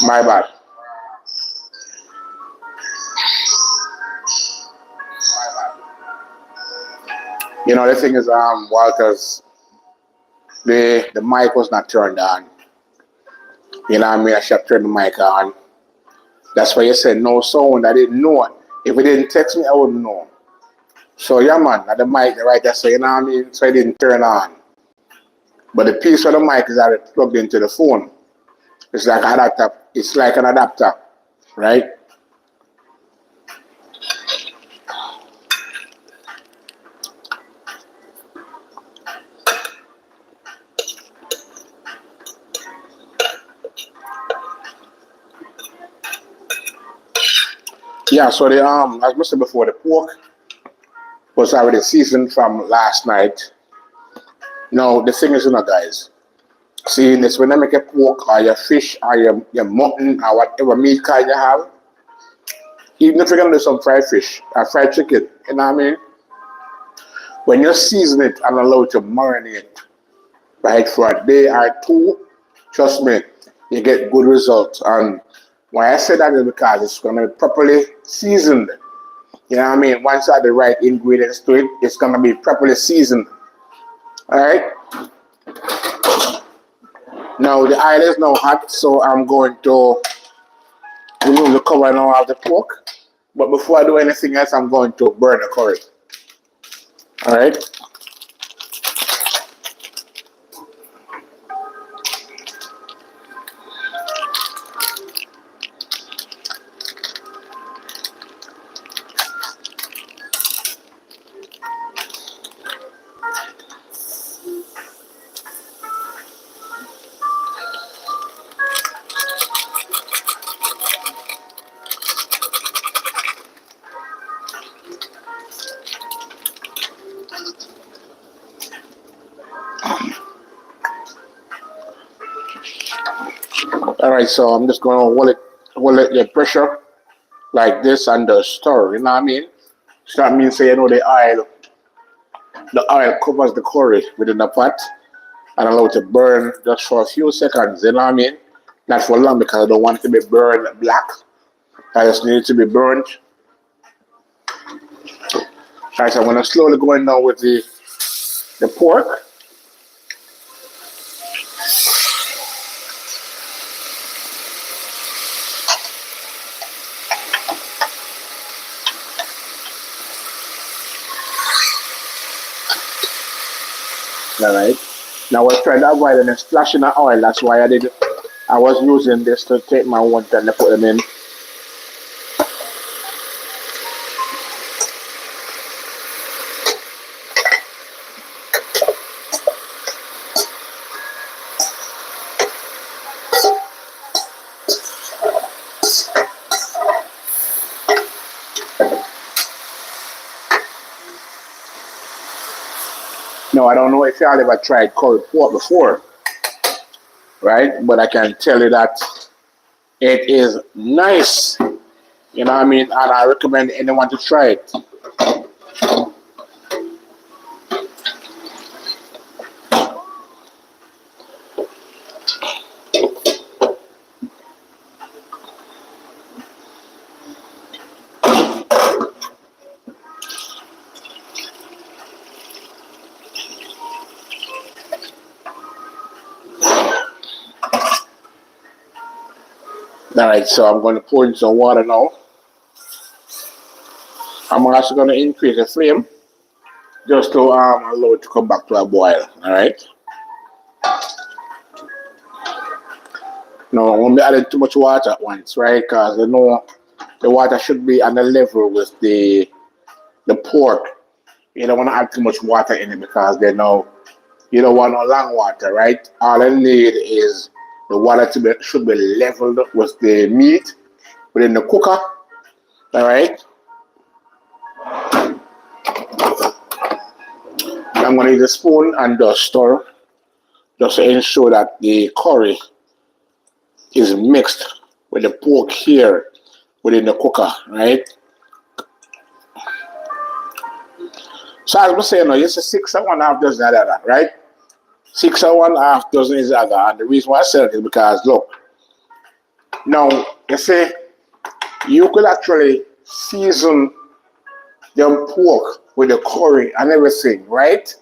My bad. You know, the thing is, Walters, the mic was not turned on. You know what I mean? I should have turned the mic on. That's why you said no sound. I didn't know it. If it didn't text me, I wouldn't know. So yeah, man, at the mic right there, so you know what I mean? So it didn't turn on. But the piece of the mic is already plugged into the phone. It's like an adapter. It's like an adapter, right? Yeah, so the as I said before, the pork was already seasoned from last night. Now the thing is, you know, guys, see this when I make a pork or your fish or your mutton or whatever meat kind you have, even if you're gonna do some fried fish or fried chicken, you know what I mean? When you season it and allow it to marinate, right, for a day or two, trust me, you get good results. And why I say that is because it's gonna be properly seasoned. You know what I mean? Once you add the right ingredients to it, it's gonna be properly seasoned. Alright? Now the oil is now hot, so I'm going to remove the cover now of the pork. But before I do anything else, I'm going to burn the curry. Alright? Alright, so I'm just gonna hold it the pressure like this and the stir, you know what I mean? So that means, you know, the oil covers the curry within the pot and allow it to burn just for a few seconds, you know what I mean? Not for long because I don't want it to be burned black. I just need it to be burnt. Alright, so I'm gonna slowly go in now with the pork. Alright. Now I was trying to avoid any splashing of oil, that's why I was using this to take my one and put them in. Now I don't know if y'all ever tried curry pork before, right? But I can tell you that it is nice. You know what I mean? And I recommend anyone to try it. Alright, so I'm going to pour in some water now. I'm also going to increase the flame just to allow it to come back to a boil. Alright. Now I won't be adding too much water at once, right? Because you know the water should be on the level with the pork. You don't want to add too much water in it because they know you don't want no long water, right? All I need is the water should be leveled with the meat within the cooker. Alright. I'm going to use a spoon and just stir just to ensure that the curry is mixed with the pork here within the cooker, right? So as I was saying, no, it's a 6 and 1/2 dozen of that, right? 6 and 1/2 dozen is that, and the reason why I said it is because look, Now, you see, you could actually season the pork with the curry and everything, right?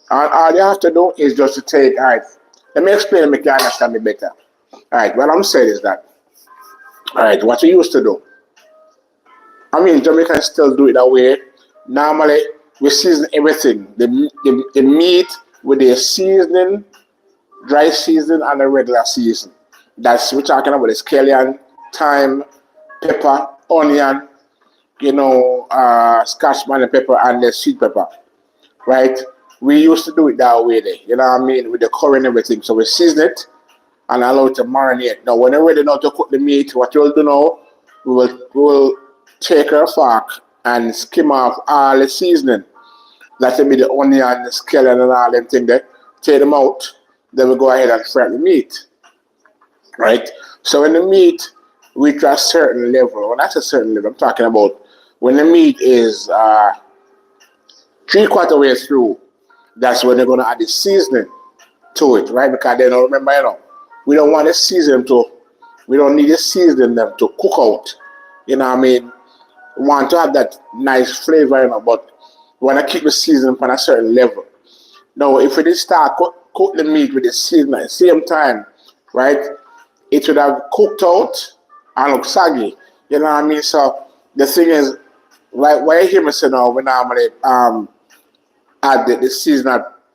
And all you have to do is just to take, all right, let me explain to make you understand me better. All right, what I'm saying is that, all right, what you used to do, I mean, Jamaicans still do it that way. Normally, we season everything, the meat with the seasoning, dry season, and the regular season. That's, we're talking about the scallion, thyme, pepper, onion, scotch bonnet pepper, and the sweet pepper, right? We used to do it that way, there, you know what I mean, with the curry and everything. So we season it and allow it to marinate. Now, when we're ready now to cook the meat, what we'll do now, we will take our fork and skim off all the seasoning. That will be the onion, the scallion, and all them things there. Take them out. Then we go ahead and fry the meat, right? So when the meat reaches a certain level, when that's a certain level, I'm talking about when the meat is three-quarter way through, that's when they're going to add the seasoning to it, right? Because they don't remember, we don't want to season them we don't need to season them to cook out. You know what I mean? We want to have that nice flavor, but we want to keep the seasoning on a certain level. Now, if we did start cook the meat with the seasoning at the same time, right, it would have cooked out and look saggy. You know what I mean? So the thing is, like, why you hear me say now, we normally add the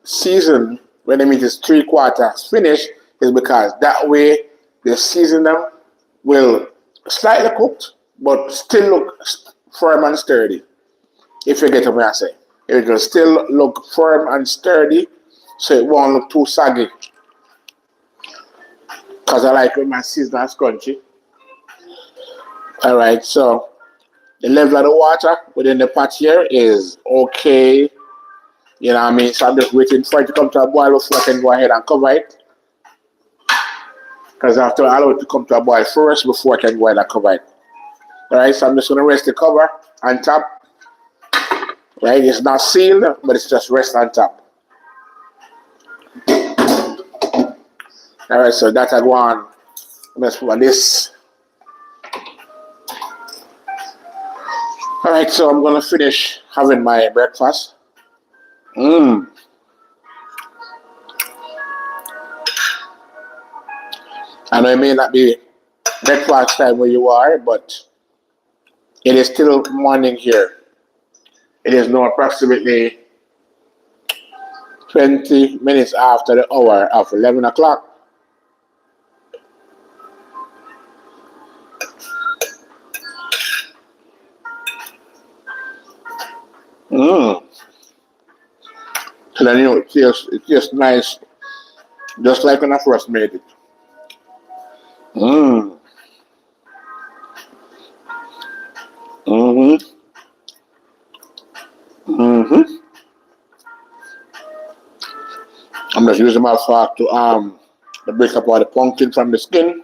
season when the meat is three-quarters finished is because that way the seasoning will slightly cooked but still look firm and sturdy. If you get what I say, it will still look firm and sturdy, so it won't look too saggy. Cause I like when my seasoning is crunchy. All right, so the level of the water within the pot here is okay. You know what I mean? So I'm just waiting for it to come to a boil before I can go ahead and cover it. Because I have to allow it to come to a boil first before I can go ahead and cover it. Alright, so I'm just gonna rest the cover on top. Right? It's not sealed, but it's just rest on top. Alright, so that's a go on. Let's put this. Alright, so I'm gonna finish having my breakfast. Mmm. I know it may not be breakfast time where you are, but it is still morning here. It is now approximately 20 minutes after the hour of 11 o'clock. Mmm. So then, it tastes nice, just like when I first made it. Mmm. Mm-hmm. Mm-hmm. I'm just using my fork to break up all the pumpkin from the skin.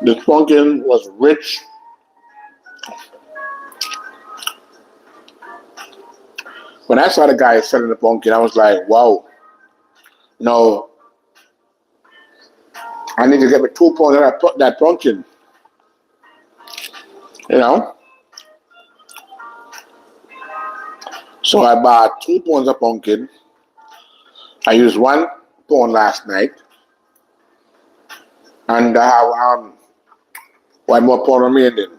This pumpkin was rich. When I saw the guy selling the pumpkin, I was like, wow, no, I need to get me 2 pounds of that pumpkin, you know? So I bought 2 pounds of pumpkin. I used 1 pound last night, and I have 1 more pound remaining.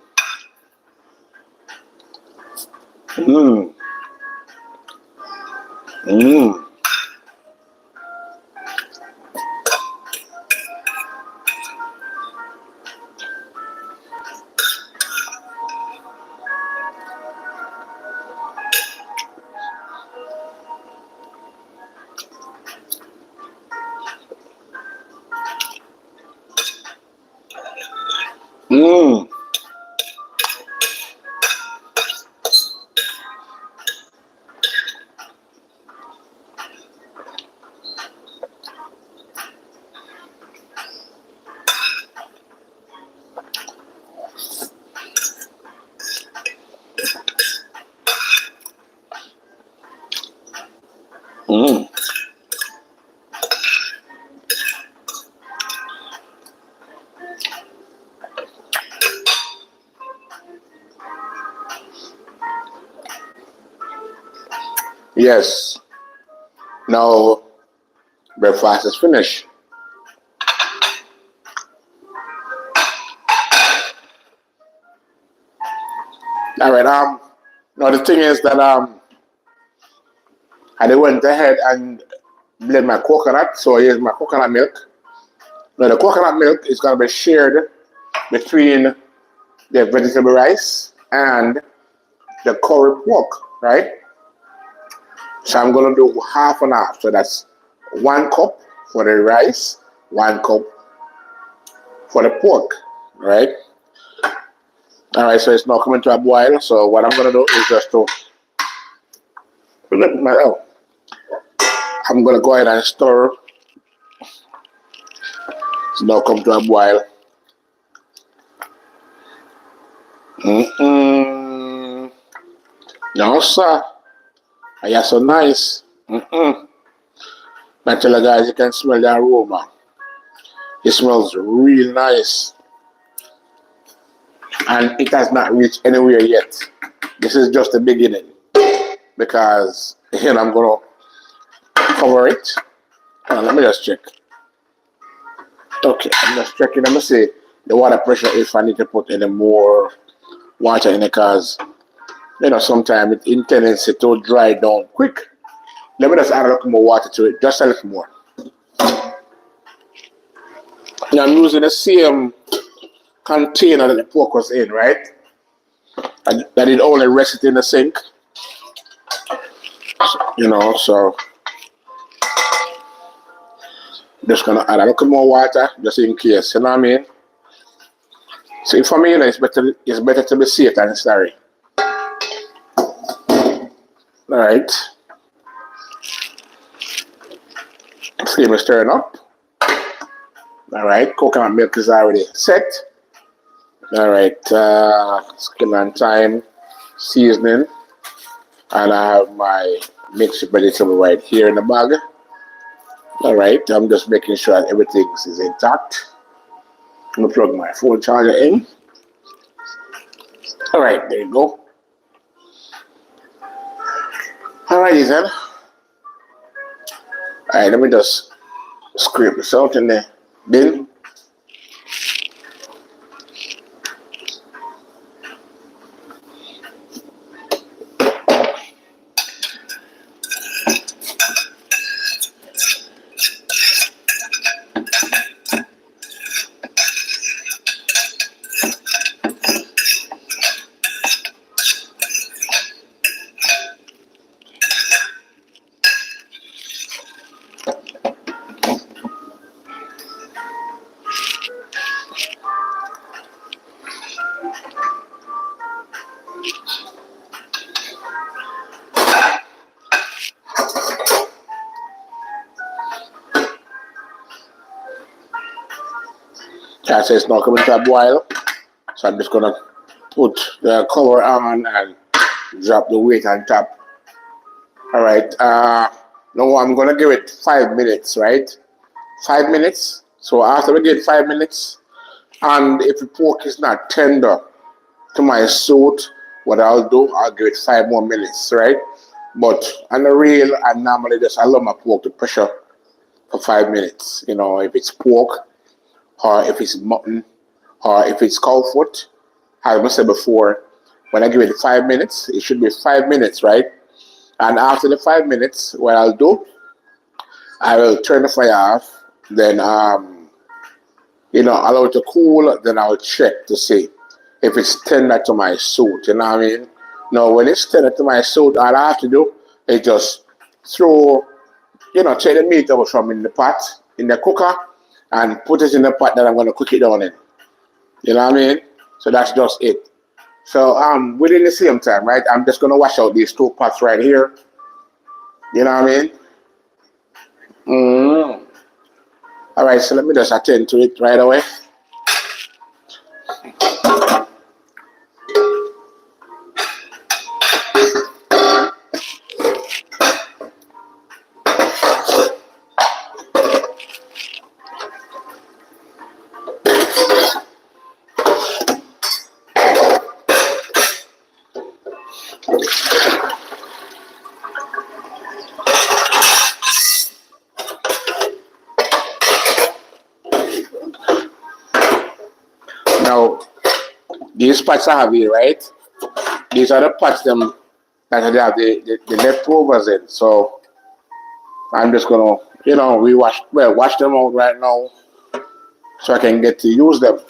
Mmm. Mmm. Mmm. Mmm. Yes. Now breakfast is finished. All right. Now the thing is that I went ahead and blend my coconut. So here's my coconut milk. Now the coconut milk is gonna be shared between the vegetable rice and the curry pork, right? So I'm gonna do half and half. So that's 1 cup for the rice, 1 cup for the pork, right? All right, so it's now coming to a boil. So what I'm gonna do is just to let my I'm gonna go ahead and stir. It's now come to a boil. Mm-mm. No, sir. Yeah, so nice. Mm-mm. Naturally, guys, you can smell the aroma. It smells really nice, and it has not reached anywhere yet. This is just the beginning because here I'm gonna cover it. Let me just check. Okay, I'm just checking. Let me see the water pressure if I need to put any more water in it because sometimes it tendency to dry down quick. Let me just add a little more water to it, just a little more. Now I'm using the same container that the pork was in, right? And that it only rested in the sink, so just gonna add a little more water just in case, you know what I mean? See, for me, it's better to be safe than sorry. All right, flame is stirring up. All right, coconut milk is already set. All right, skin and thyme seasoning, and I have my mixed vegetable right here in the bag. All right, I'm just making sure that everything is intact. I'm gonna plug my phone charger in. All right, there you go. All right, then. All right, let me just scrape this out in the bin. As it's not coming to a boil, so I'm just gonna put the cover on and drop the weight on top. All right. Now I'm gonna give it 5 minutes, right? 5 minutes. So after we get 5 minutes, and if the pork is not tender to my suit, what I'll do, I'll give it 5 more minutes, right? But on the real, I normally just allow my pork to pressure for 5 minutes. If it's pork, or if it's mutton, or if it's cow foot. As I said before, when I give it 5 minutes, it should be 5 minutes, right? And after the 5 minutes, what I'll do, I will turn the fire off, then allow it to cool, then I'll check to see if it's tender to my suit, you know what I mean? Now when it's tender to my suit, all I have to do is just throw, take the meat out from in the pot, in the cooker, and put it in the pot that I'm gonna cook it down in. You know what I mean? So that's just it. So within the same time, right? I'm just gonna wash out these 2 pots right here. You know what I mean? Mm. All right, so let me just attend to it right away. these pots I have here, right? These are the pots them that they have the leftovers in. So I'm just gonna, wash them out right now so I can get to use them.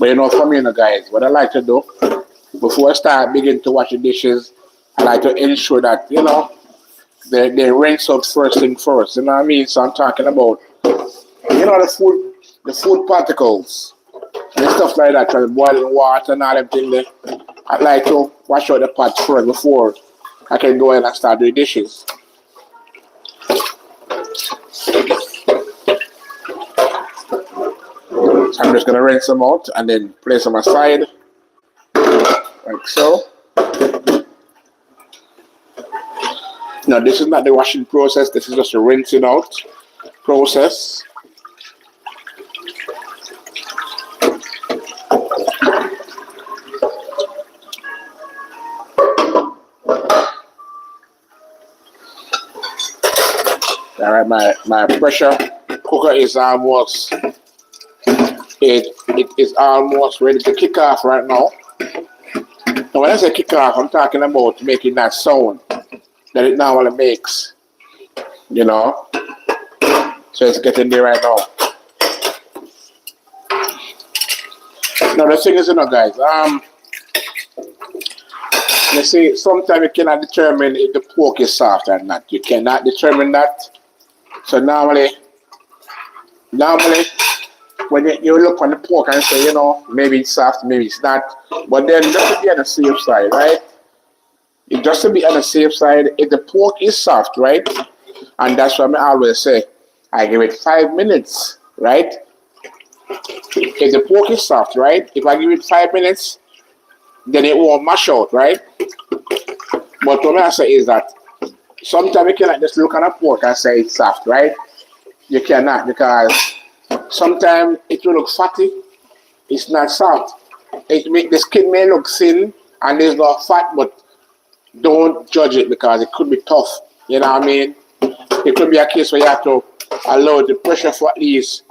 But for me, guys, what I like to do before I start begin to wash the dishes, I like to ensure that they rinse out first thing first. You know what I mean? So I'm talking about the food particles and stuff like that. Try to boil in water and all them things there. I like to wash out the pots first before I can go in and start doing dishes. So I'm just gonna rinse them out and then place them aside, like so. Now this is not the washing process. This is just a rinsing out process. All right, my pressure cooker is almost it is almost ready to kick off right now. Now when I say kick off, I'm talking about making that sound that it normally makes. So it's getting there right now. Now the thing is, guys, you see, sometimes you cannot determine if the pork is soft or not. You cannot determine that. So normally, when you look on the pork and say, maybe it's soft, maybe it's not. But then just to be on the safe side, right? Just to be on the safe side, if the pork is soft, right? And that's what I always say. I give it 5 minutes, right? If the pork is soft, right? If I give it 5 minutes, then it won't mash out, right? But what I say is that sometimes you cannot just look at a pork and say it's soft, right? You cannot, because sometimes it will look fatty. It's not soft. The skin may look thin and there's no fat, but don't judge it because it could be tough. You know what I mean? It could be a case where you have to allow the pressure for at least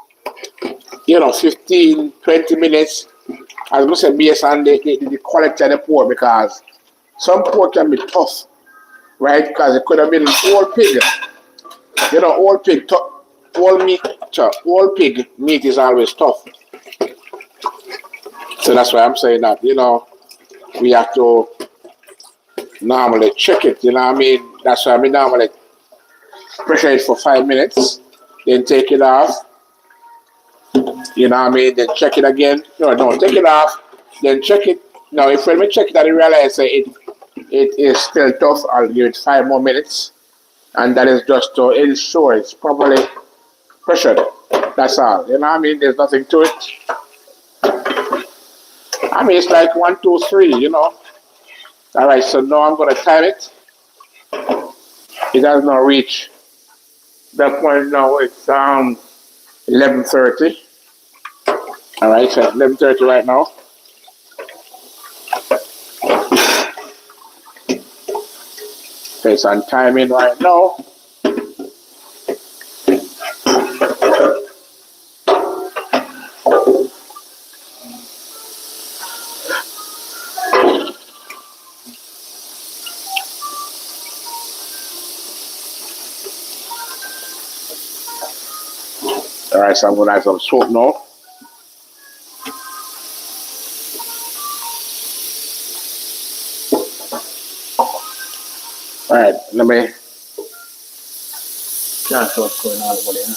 15, 20 minutes. As I said, based on the quality of the pork, because some pork can be tough, right? Because it could have been an old pig. Old pig meat is always tough. So that's why I'm saying that, we have to normally check it, you know what I mean? That's why we normally pressure it for 5 minutes, then take it off, you know what I mean? Then check it again. No, take it off, then check it. Now, if when we check it and realize it is still tough, I'll give it 5 more minutes. And that is just to ensure it's properly pressured. That's all. You know what I mean? There's nothing to it. I mean, it's like 1, 2, 3, All right, so now I'm going to time it. It has not reached that point now. It's 11:30. All right, so 11:30 right now. Okay, so I'm timing right now. All right, so I'm going to add some salt now. All right, let me transfer what's going on over there.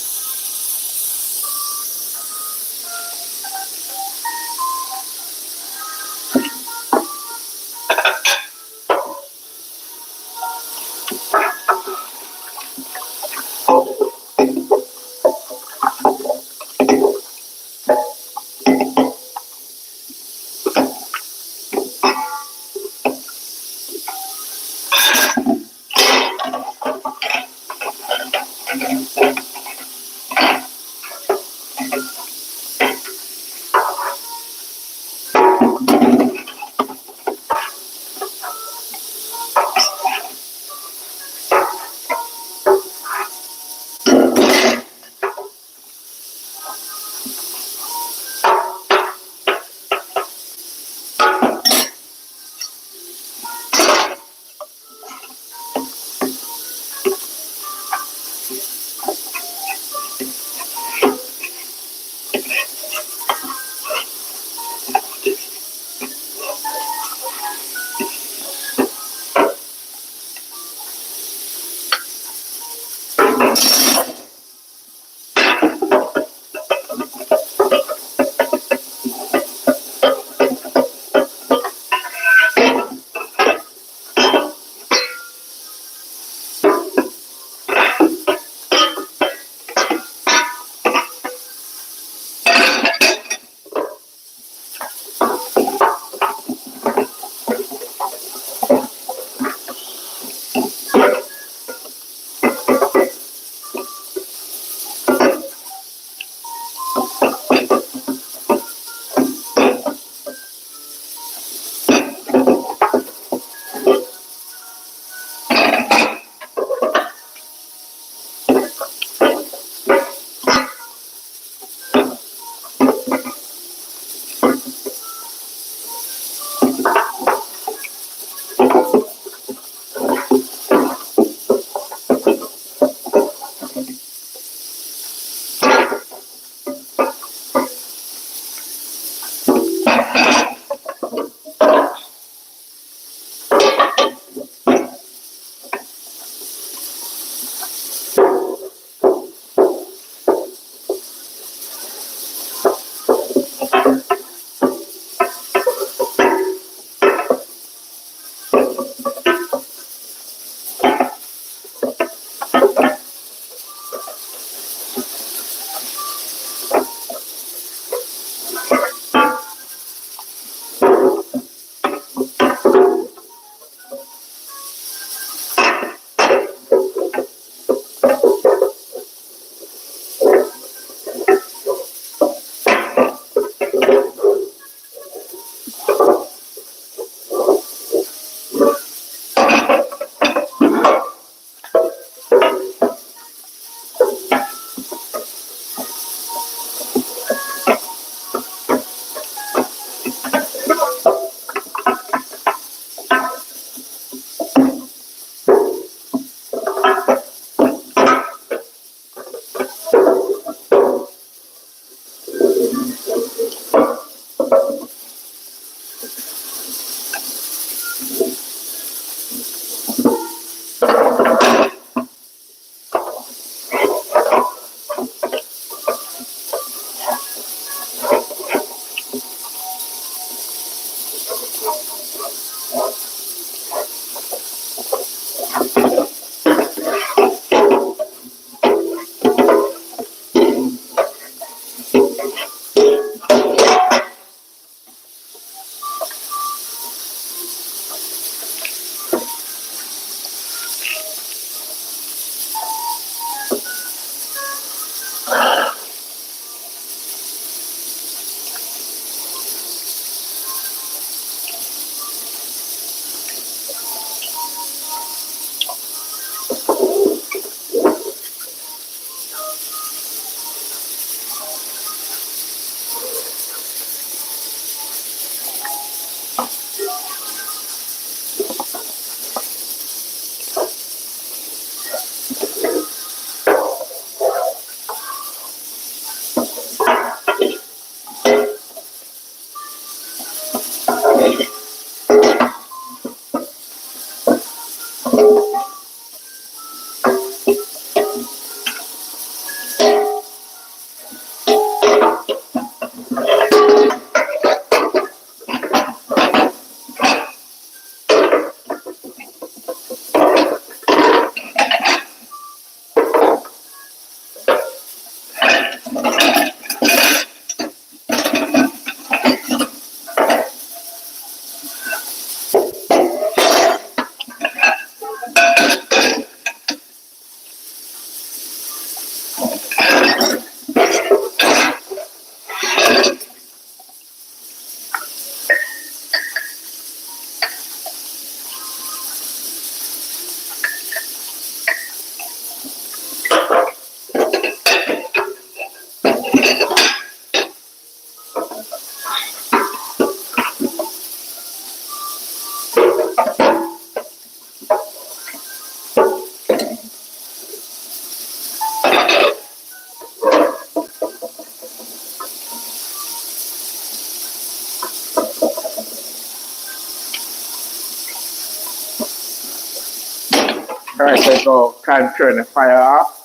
Alright, so go try and turn the fire off.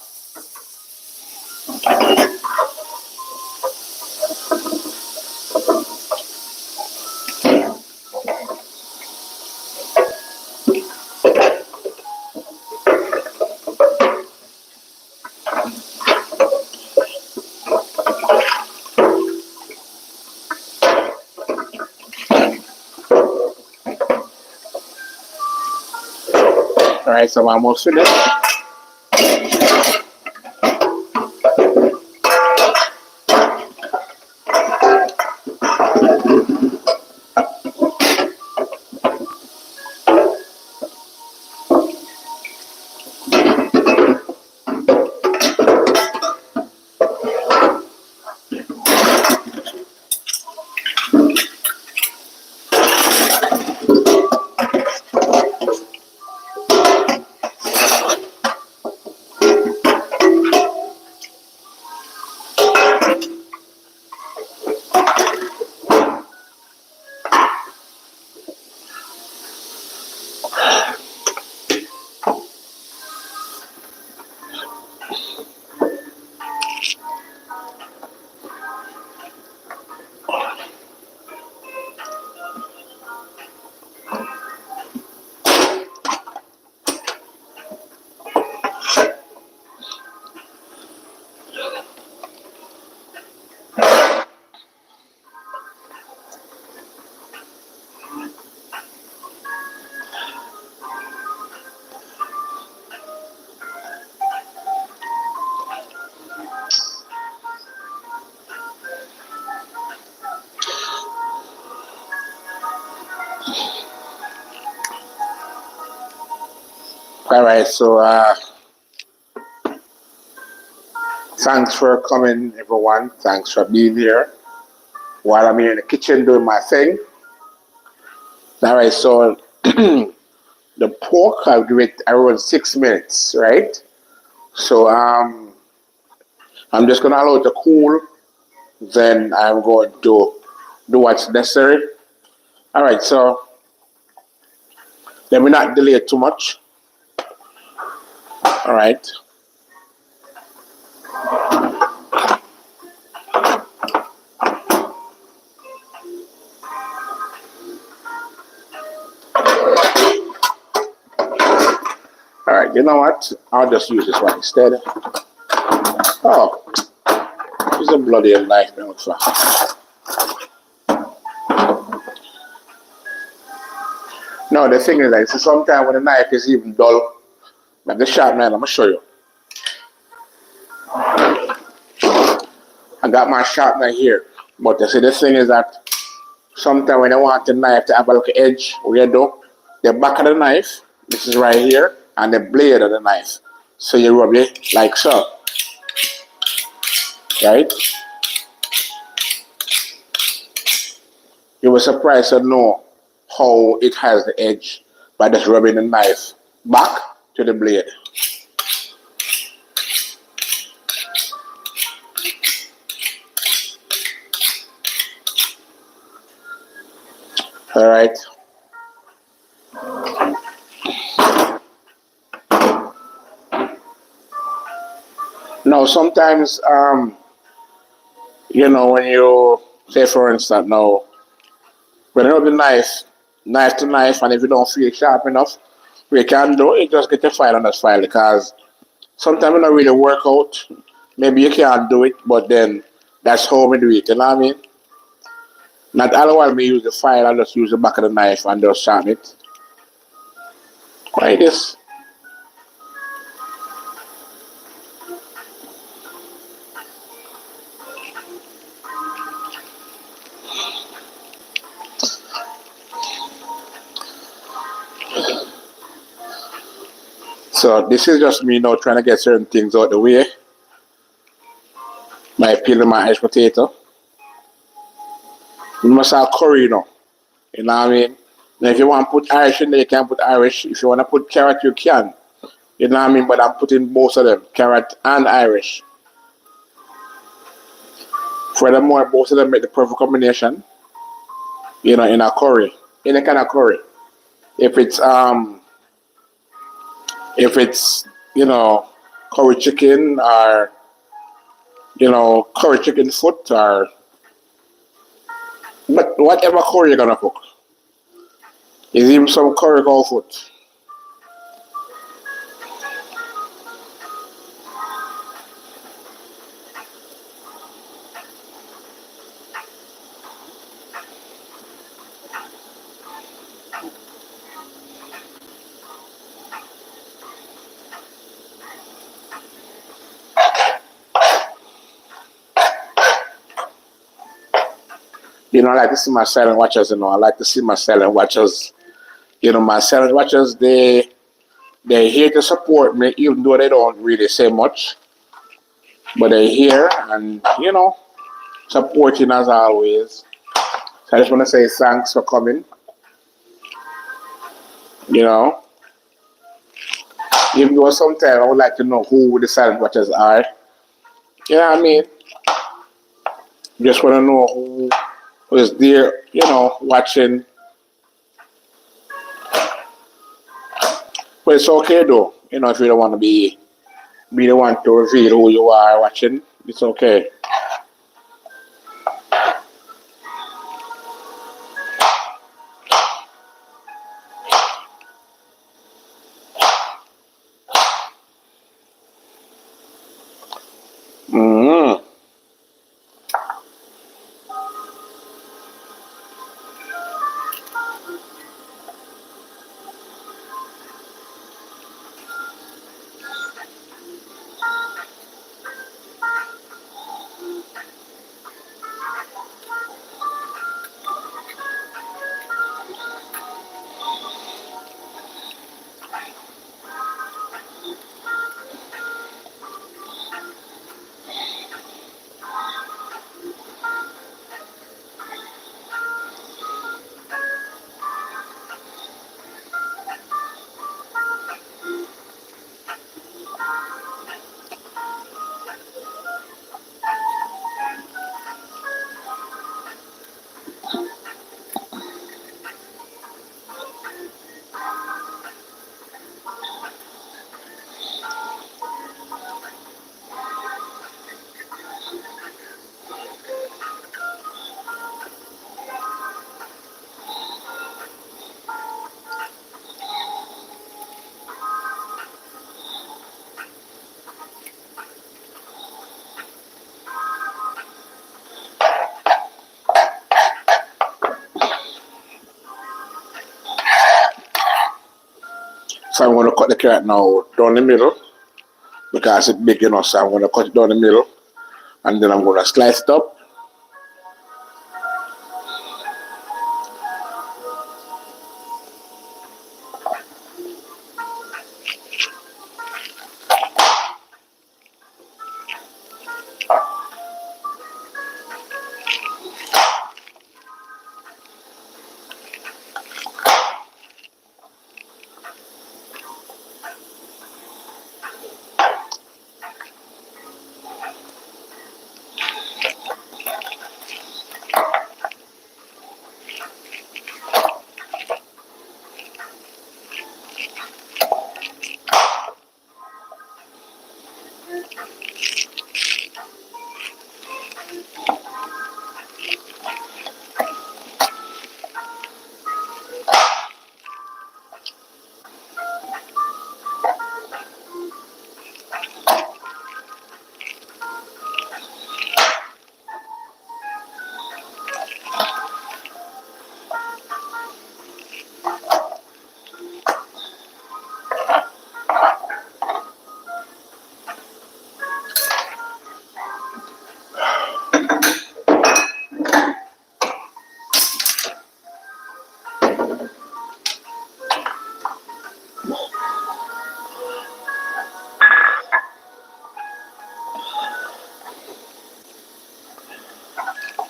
Alright, so I'm almost finished. Alright, so thanks for coming, everyone. Thanks for being here while I'm here in the kitchen doing my thing. Alright, so the pork, I'll give it around 6 minutes, right? So I'm just gonna allow it to cool. Then I'm going to do what's necessary. Alright, so let me not delay it too much. Alright. Alright, you know what? I'll just use this one instead. Oh, it's a bloody knife, man. No, the thing is like, so sometimes when the knife is even dull, like the sharp knife, I'm gonna show you. I got my sharp knife here, but you see the thing is that sometimes when I want the knife to have a little edge, what you do, the back of the knife, this is right here, and the blade of the knife. So you rub it like so, right? You were surprised to know how it has the edge by just rubbing the knife back to the blade. All right. Now, sometimes, when you say, for instance, now, when you rub the knife to knife, and if you don't feel sharp enough, we can do it, just get your file on that file because sometimes it don't really work out. Maybe you can't do it, but then that's how we do it, you know what I mean? Not all the while me use the file, I just use the back of the knife and just sharpen it. Like this. So this is just me now trying to get certain things out the way. My peeling my Irish potato. You must have curry, you know. You know what I mean? Now if you want to put Irish in there, you can put Irish. If you want to put carrot, you can. You know what I mean? But I'm putting both of them, carrot and Irish. Furthermore, both of them make the perfect combination. In a curry. In a kind of curry. If it's If it's, curry chicken or, curry chicken foot or but whatever curry you're gonna cook. Is even some curry cow foot. I like to see my silent watchers, I like to see my silent watchers. My silent watchers, they're here to support me, even though they don't really say much. But they're here and, supporting as always. So I just want to say thanks for coming. You know, even though sometimes I would like to know who the silent watchers are. You know what I mean? Just want to know who is there, watching. But it's okay though, if you don't want to be the one to reveal who you are watching. It's okay. Mm-hmm. So I'm going to cut the carrot now down the middle because it's big enough. So I'm going to cut it down the middle and then I'm going to slice it up.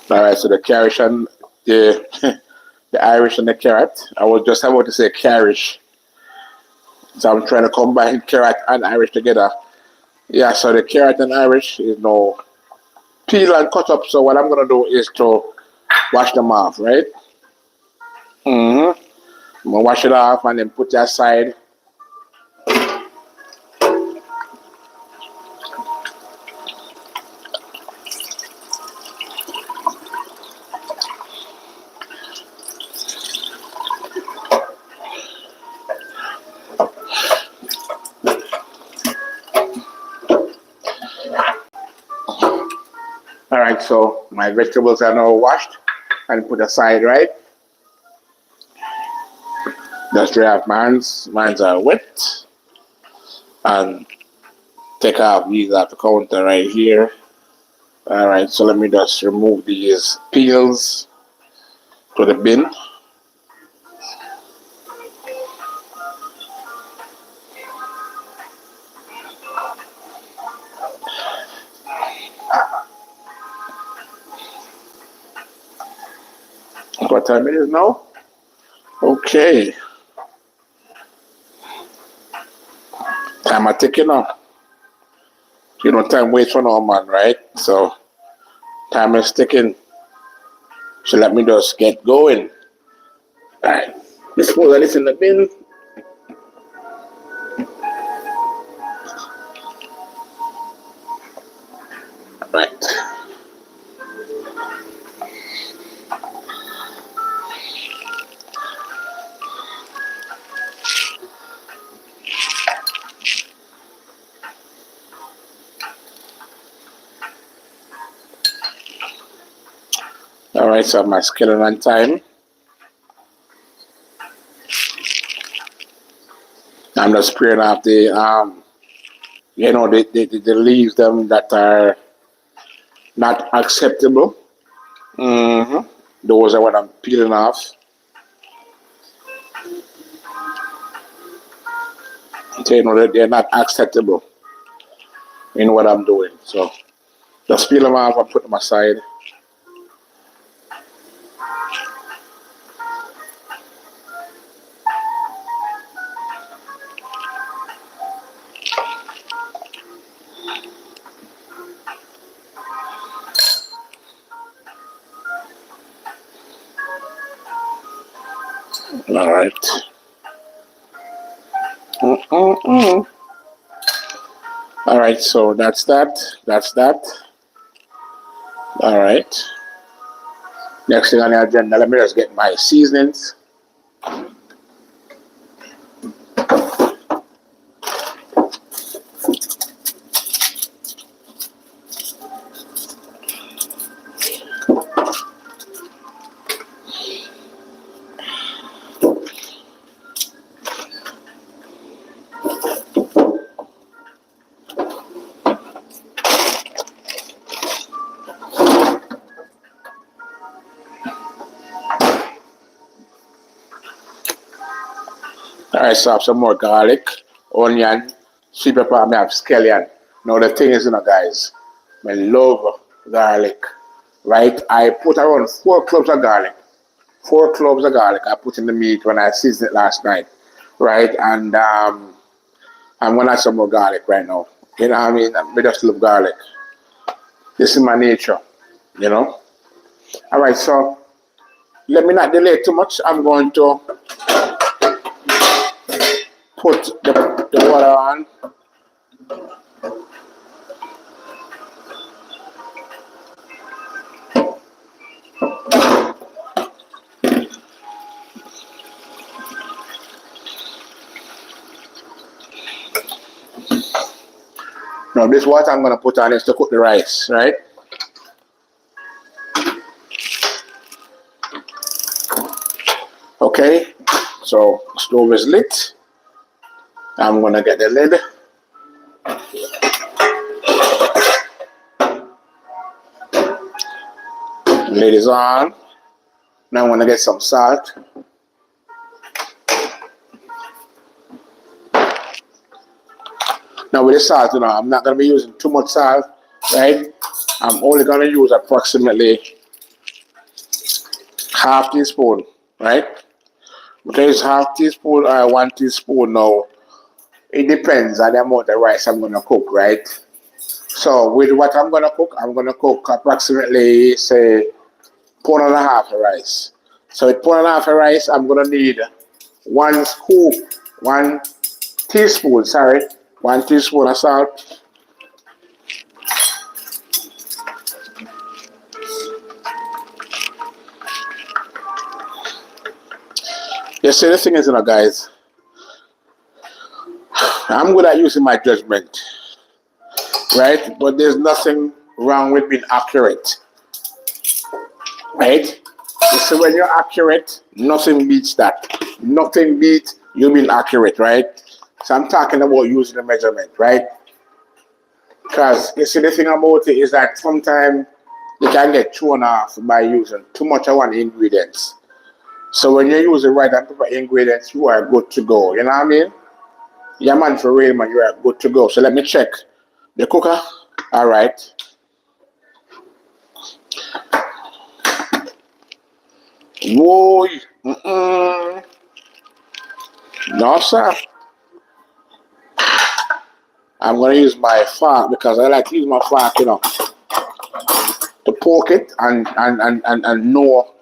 All right, so the carrot and the the Irish and the carrot. I was just about to say carriage. So I'm trying to combine carrot and Irish together. Yeah, so the carrot and Irish is now peel and cut up. So what I'm gonna do is to wash them off, right? I'm gonna wash it off and then put it aside. Alright, so my vegetables are now washed and put aside, right? Just dry off mines. Mines are wet. And take off these off the counter right here. Alright, so let me just remove these peels to the bin. What time it is now? Okay. Time I ticking up. You know, time waits for no man, right? So time is ticking. So let me just get going. Alright. Dispose of this in the bin. Right. Alright, so my skillet on time. I'm just spraying off the the leaves them that are not acceptable. Mm-hmm. Those are what I'm peeling off. So you know that they're not acceptable in what I'm doing. So just peel them off and put them aside. All right. Mm-mm-mm. All right, so that's that. That's that. All right. Next thing on the agenda, let me just get my seasonings. All right, so I have some more garlic, onion, sweet pepper, and I have scallion. Now the thing is, guys, I love garlic, right? I put around 4 cloves of garlic. 4 cloves of garlic I put in the meat when I seasoned it last night, right? And I'm gonna add some more garlic right now. You know what I mean? I just love garlic. This is my nature, you know? All right, so let me not delay too much. I'm going to put the water on. Now this water I'm gonna put on is to cook the rice, right? Okay, so stove is lit. I'm gonna get the lid. Lid is on. Now I'm gonna get some salt. Now with the salt, I'm not gonna be using too much salt, right? I'm only gonna use approximately half teaspoon, right? Because half teaspoon or 1 teaspoon now, it depends on the amount of rice I'm gonna cook, right? So with what I'm gonna cook approximately say pound and a half of rice. So with pound and a half of rice, I'm gonna need 1 teaspoon, sorry, 1 teaspoon of salt. You see, the thing is, guys, I'm good at using my judgment, right? But there's nothing wrong with being accurate. right? You see, when you're accurate, nothing beats that. Nothing beats you being accurate, right? So I'm talking about using the measurement, right? Because you see, the thing about it is that sometimes you can get thrown off by using too much of one ingredients. So when you use the right and proper ingredients, you are good to go. You know what I mean? Yeah, man, for real, man, you are good to go. So let me check the cooker. All right. Whoa. Mm-mm. No, sir. I'm gonna use my fork because I like to use my fork, to poke it and know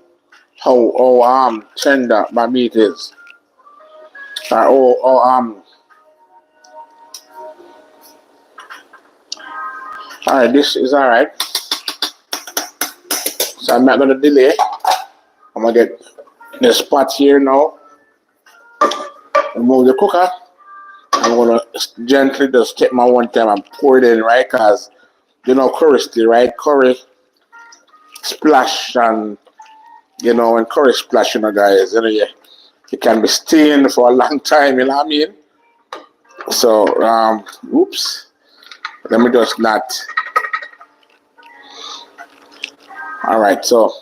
how tender my meat is. All right, this is all right. So I'm not gonna delay. I'm gonna get the spot here now. Remove the cooker. I'm gonna gently just take my one time and pour it in, right? Cause curry still, right? Curry splash and when curry splash, guys, you can be staying for a long time, you know what I mean? So oops. Let me just not. All right, so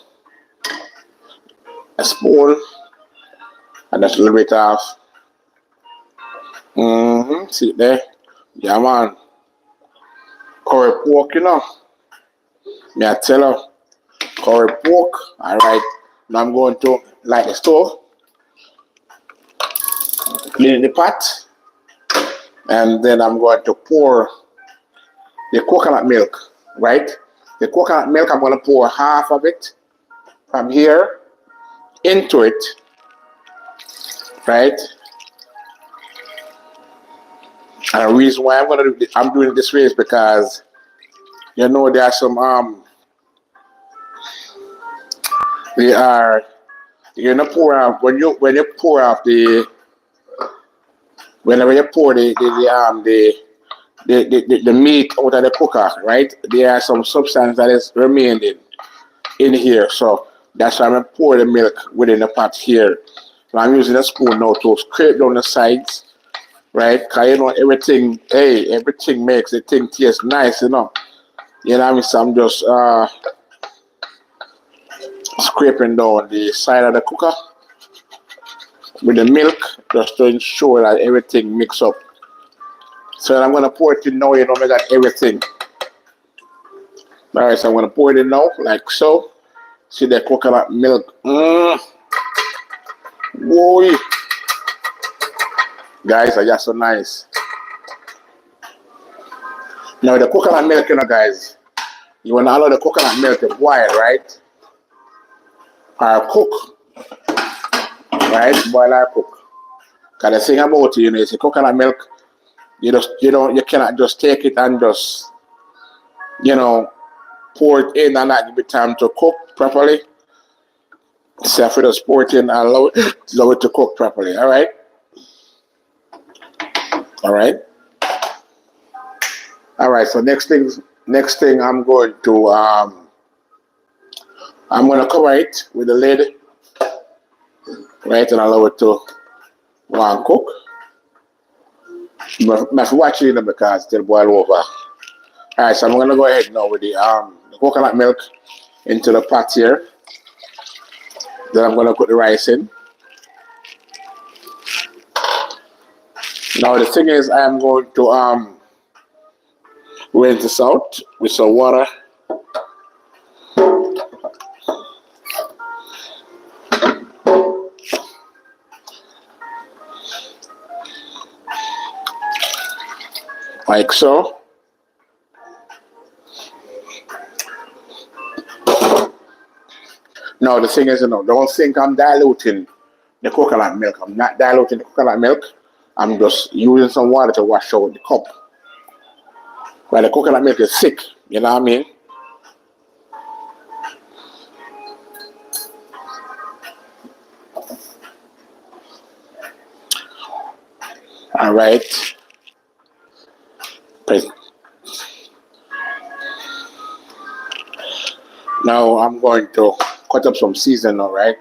a spoon and just a little bit of see it there? Yeah, man. Curry pork, Me I tell you, curry pork. All right. Now I'm going to light the stove, clean the pot, and then I'm going to pour the coconut milk, right? The coconut milk, I'm going to pour half of it from here into it, right? And the reason why I'm doing it this way is because there are some they are you're gonna pour out when you pour out the whenever you pour the meat out of the cooker, right? There are some substance that is remaining in here, so that's why I'm gonna pour the milk within the pot here. So I'm using a spoon now to scrape down the sides, right? Cause everything makes the thing taste nice, You know what I mean? So I'm just scraping down the side of the cooker with the milk just to ensure that everything mix up. So I'm gonna pour it in now, we got everything. Alright, so I'm gonna pour it in now, like so. See the coconut milk. Boy. Guys, are just so nice. Now the coconut milk, guys, you wanna allow the coconut milk to boil, right? Or cook. Right? Boil or cook. Cause the thing about it, it's coconut milk, you cannot just take it and just pour it in and not give it time to cook properly. So if you just pour it in and allow it to cook properly. Alright? Alright. Alright, so next thing I'm going to cover it with the lid. Right, and allow it to cook. But watch it because it'll boil over. Alright, so I'm gonna go ahead now with the coconut milk into the pot here. Then I'm gonna put the rice in. Now the thing is I'm going to rinse this out with some water. Like so. Now the thing is, don't think I'm diluting the coconut milk. I'm not diluting the coconut milk. I'm just using some water to wash out the cup. But the coconut milk is thick, you know what I mean? Alright. Now I'm going to cut up some seasoning now, right?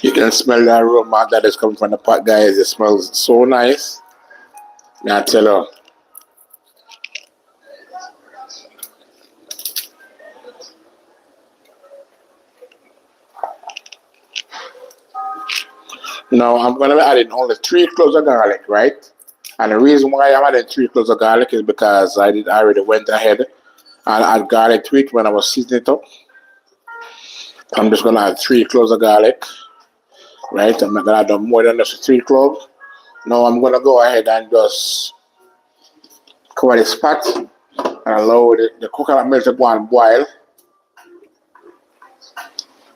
You can smell the aroma that is coming from the pot, guys. It smells so nice. Now I tell you. Now I'm gonna be adding only 3 cloves of garlic, right? And the reason why I'm adding 3 cloves of garlic is because I already went ahead and add garlic to it when I was seasoning it up. I'm just gonna add 3 cloves of garlic, right? I'm not gonna add more than just 3 cloves. Now I'm gonna go ahead and just cover this pot and allow the coconut milk to go and boil.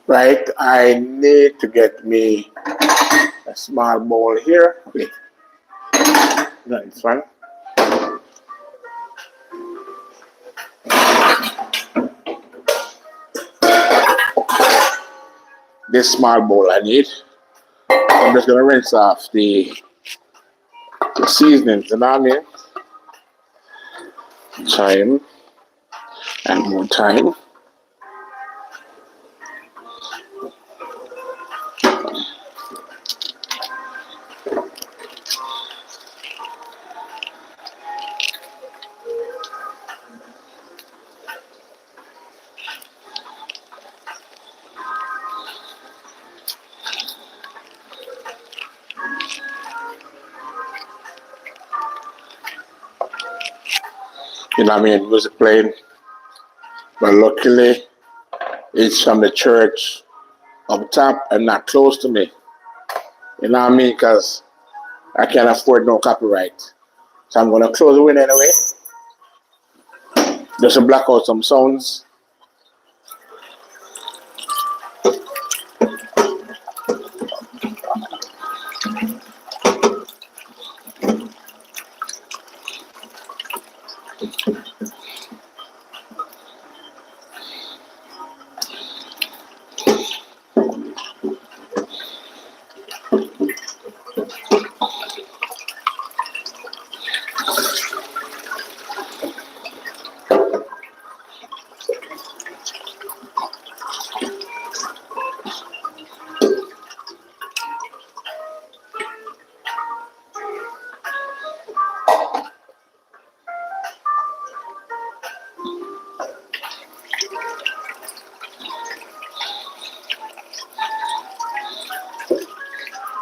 Right, I need to get me a small bowl here. Okay, that's fine. This small bowl I need. I'm just gonna rinse off the seasonings, you know what I mean? Thyme and more thyme. You know what I mean? Music playing. But luckily, it's from the church up top and not close to me. You know what I mean? Because I can't afford no copyright. So I'm gonna close the window anyway. Just to block out some sounds.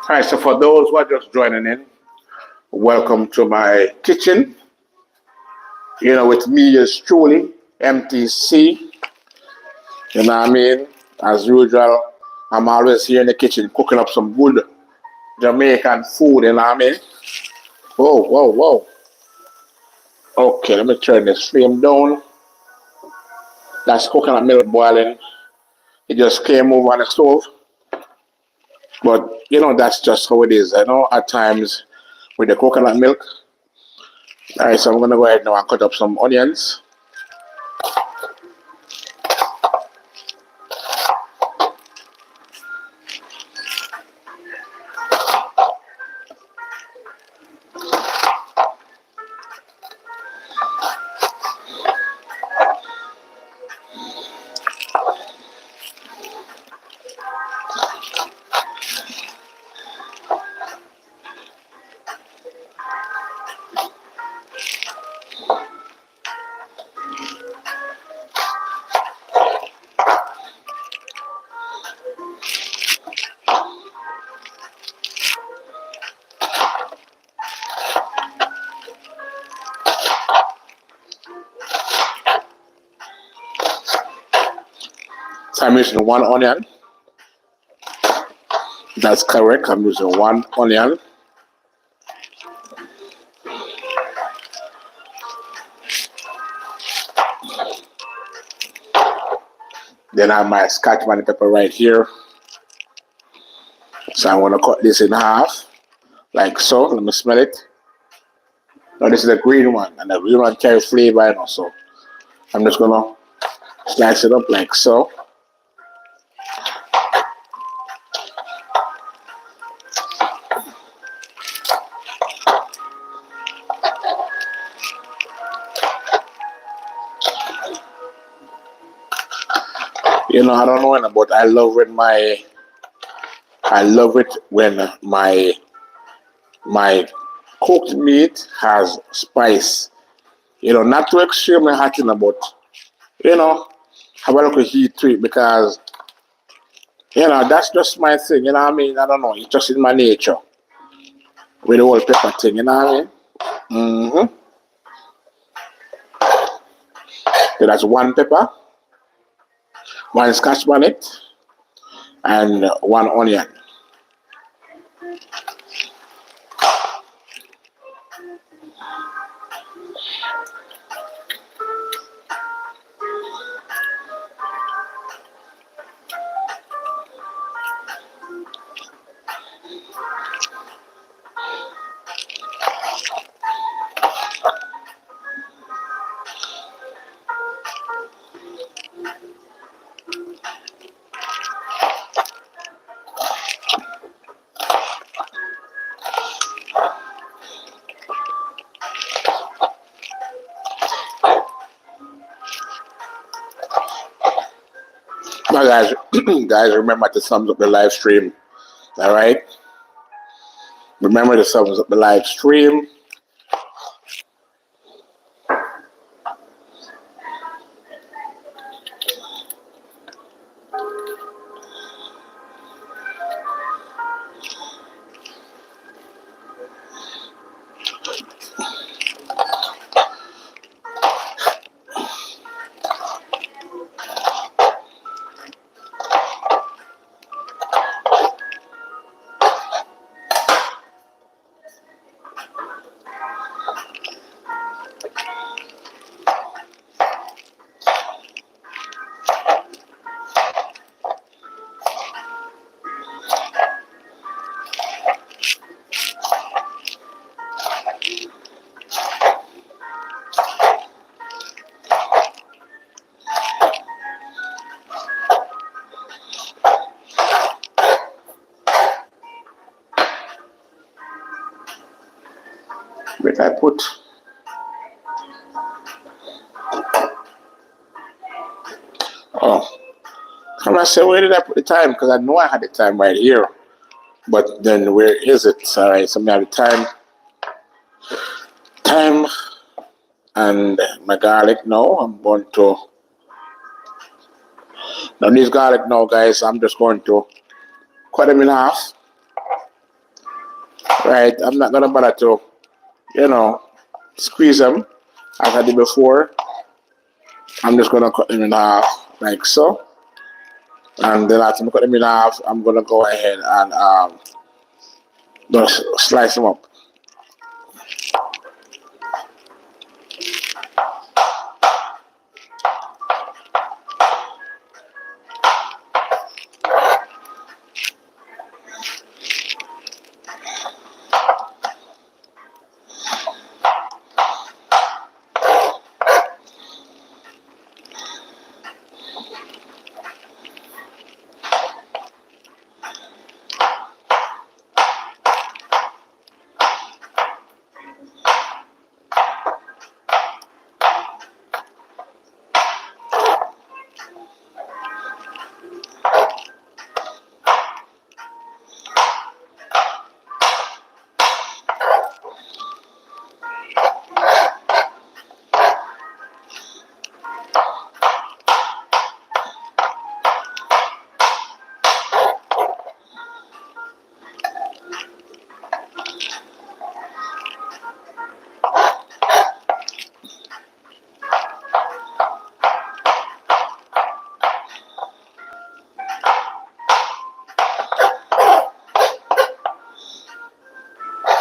All right, so for those who are just joining in, welcome to my kitchen. You know, with me is truly MTC. You know what I mean? As usual, I'm always here in the kitchen cooking up some good Jamaican food, you know what I mean? Whoa, whoa, whoa. Okay, let me turn this flame down. That's coconut milk boiling. It just came over on the stove. But, you know, that's just how it is. I know at times with the coconut milk. All right, so I'm going to go ahead now and cut up some onions. So I'm using one onion. That's correct. I'm using one onion. Then I have my scotch bonnet pepper right here. So I'm gonna cut this in half, like so. Let me smell it. Now this is the green one, and the green one carries flavor, so I'm just gonna slice it up like so. I don't know, but I love it when my cooked meat has spice. Not too extremely hot, but you know, have a little heat to it because that's just my thing. You know what I mean? I don't know. It's just in my nature with the whole pepper thing. You know what I mean? Mm-hmm. So that's one pepper, one scotch bonnet, and one onion. Now, guys, guys, remember to thumbs up the live stream. All right. Remember to thumbs up the live stream. Wait, I put. Oh, I'm gonna say, where did I put the time? Because I know I had the time right here. But then where is it? All right, so I have the time, and my garlic now. I'm going to now these garlic now, guys. I'm just going to cut them in half. Right, I'm not gonna bother to, you know, squeeze them as I did before. I'm just gonna cut them in half like so. And then after I cut them in half, I'm gonna go ahead and just slice them up.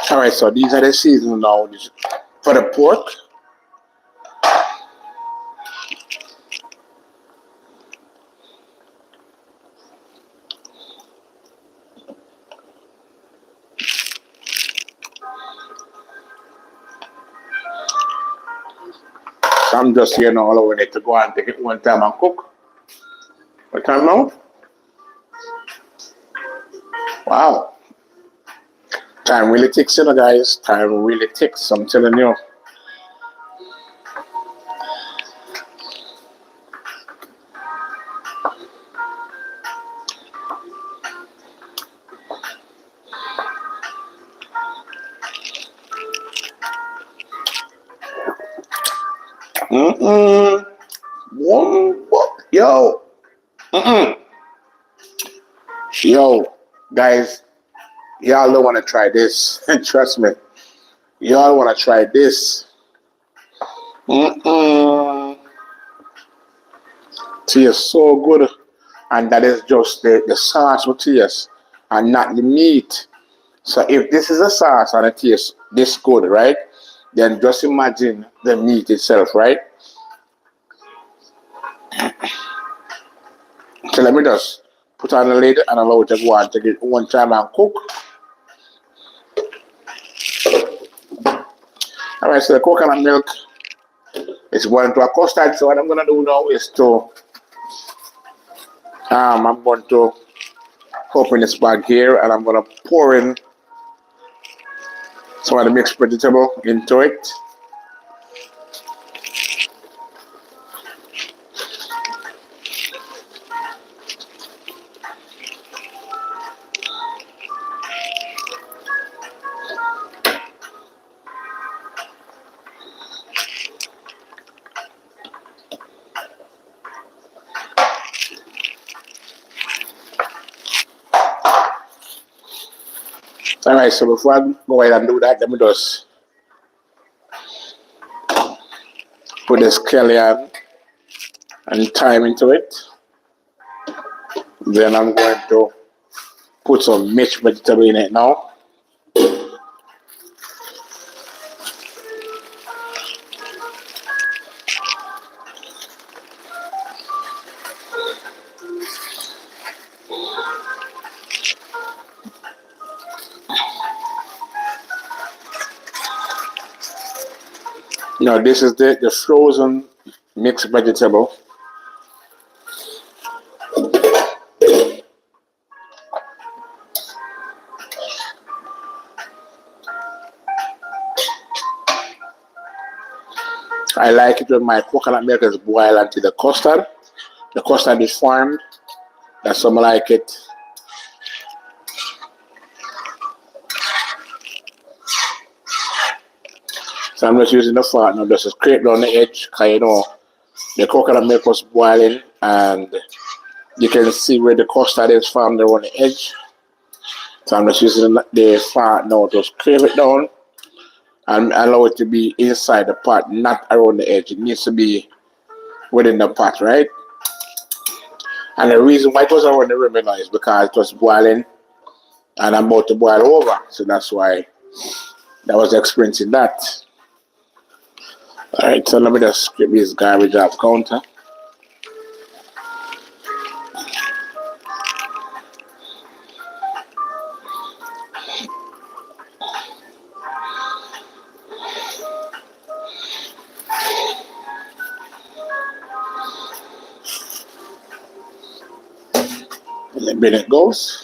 All right, so these are the seasons now for the pork. So I'm just here now allowing it to go and take it one time and cook. What time now? Wow. Time really ticks, guys. Time really ticks, I'm telling you. Mm-mm. Yo. Mm-mm. Yo. Guys, y'all don't want to try this. Trust me. Y'all want to try this. Mm-mm. Tastes so good. And that is just the sauce with taste and not the meat. So if this is a sauce and it tastes this good, right? Then just imagine the meat itself, right? So let me just put on the lid and allow it to go and take it one time and cook. Alright, so the coconut milk is going to a custard. So what I'm gonna do now is to I'm going to open this bag here and I'm gonna pour in some of the mixed vegetable into it. Alright, so before I go ahead and do that, let me just put the scallion and thyme into it. Then I'm going to put some mixed vegetable in it now. Now this is the frozen mixed vegetable. I like it when my coconut milk is boiled until the custard. The custard is formed. That's some like it. So I'm just using the fat now just to scrape down the edge because you know the coconut milk was boiling and you can see where the custard is formed around the edge. So I'm just using the fat now to scrape it down and allow it to be inside the pot, not around the edge. It needs to be within the pot, right? And the reason why it was around the rim now is because it was boiling and I'm about to boil over. So that's why I was experiencing that. Alright, so let me just scrape this garbage off counter. And then it goes.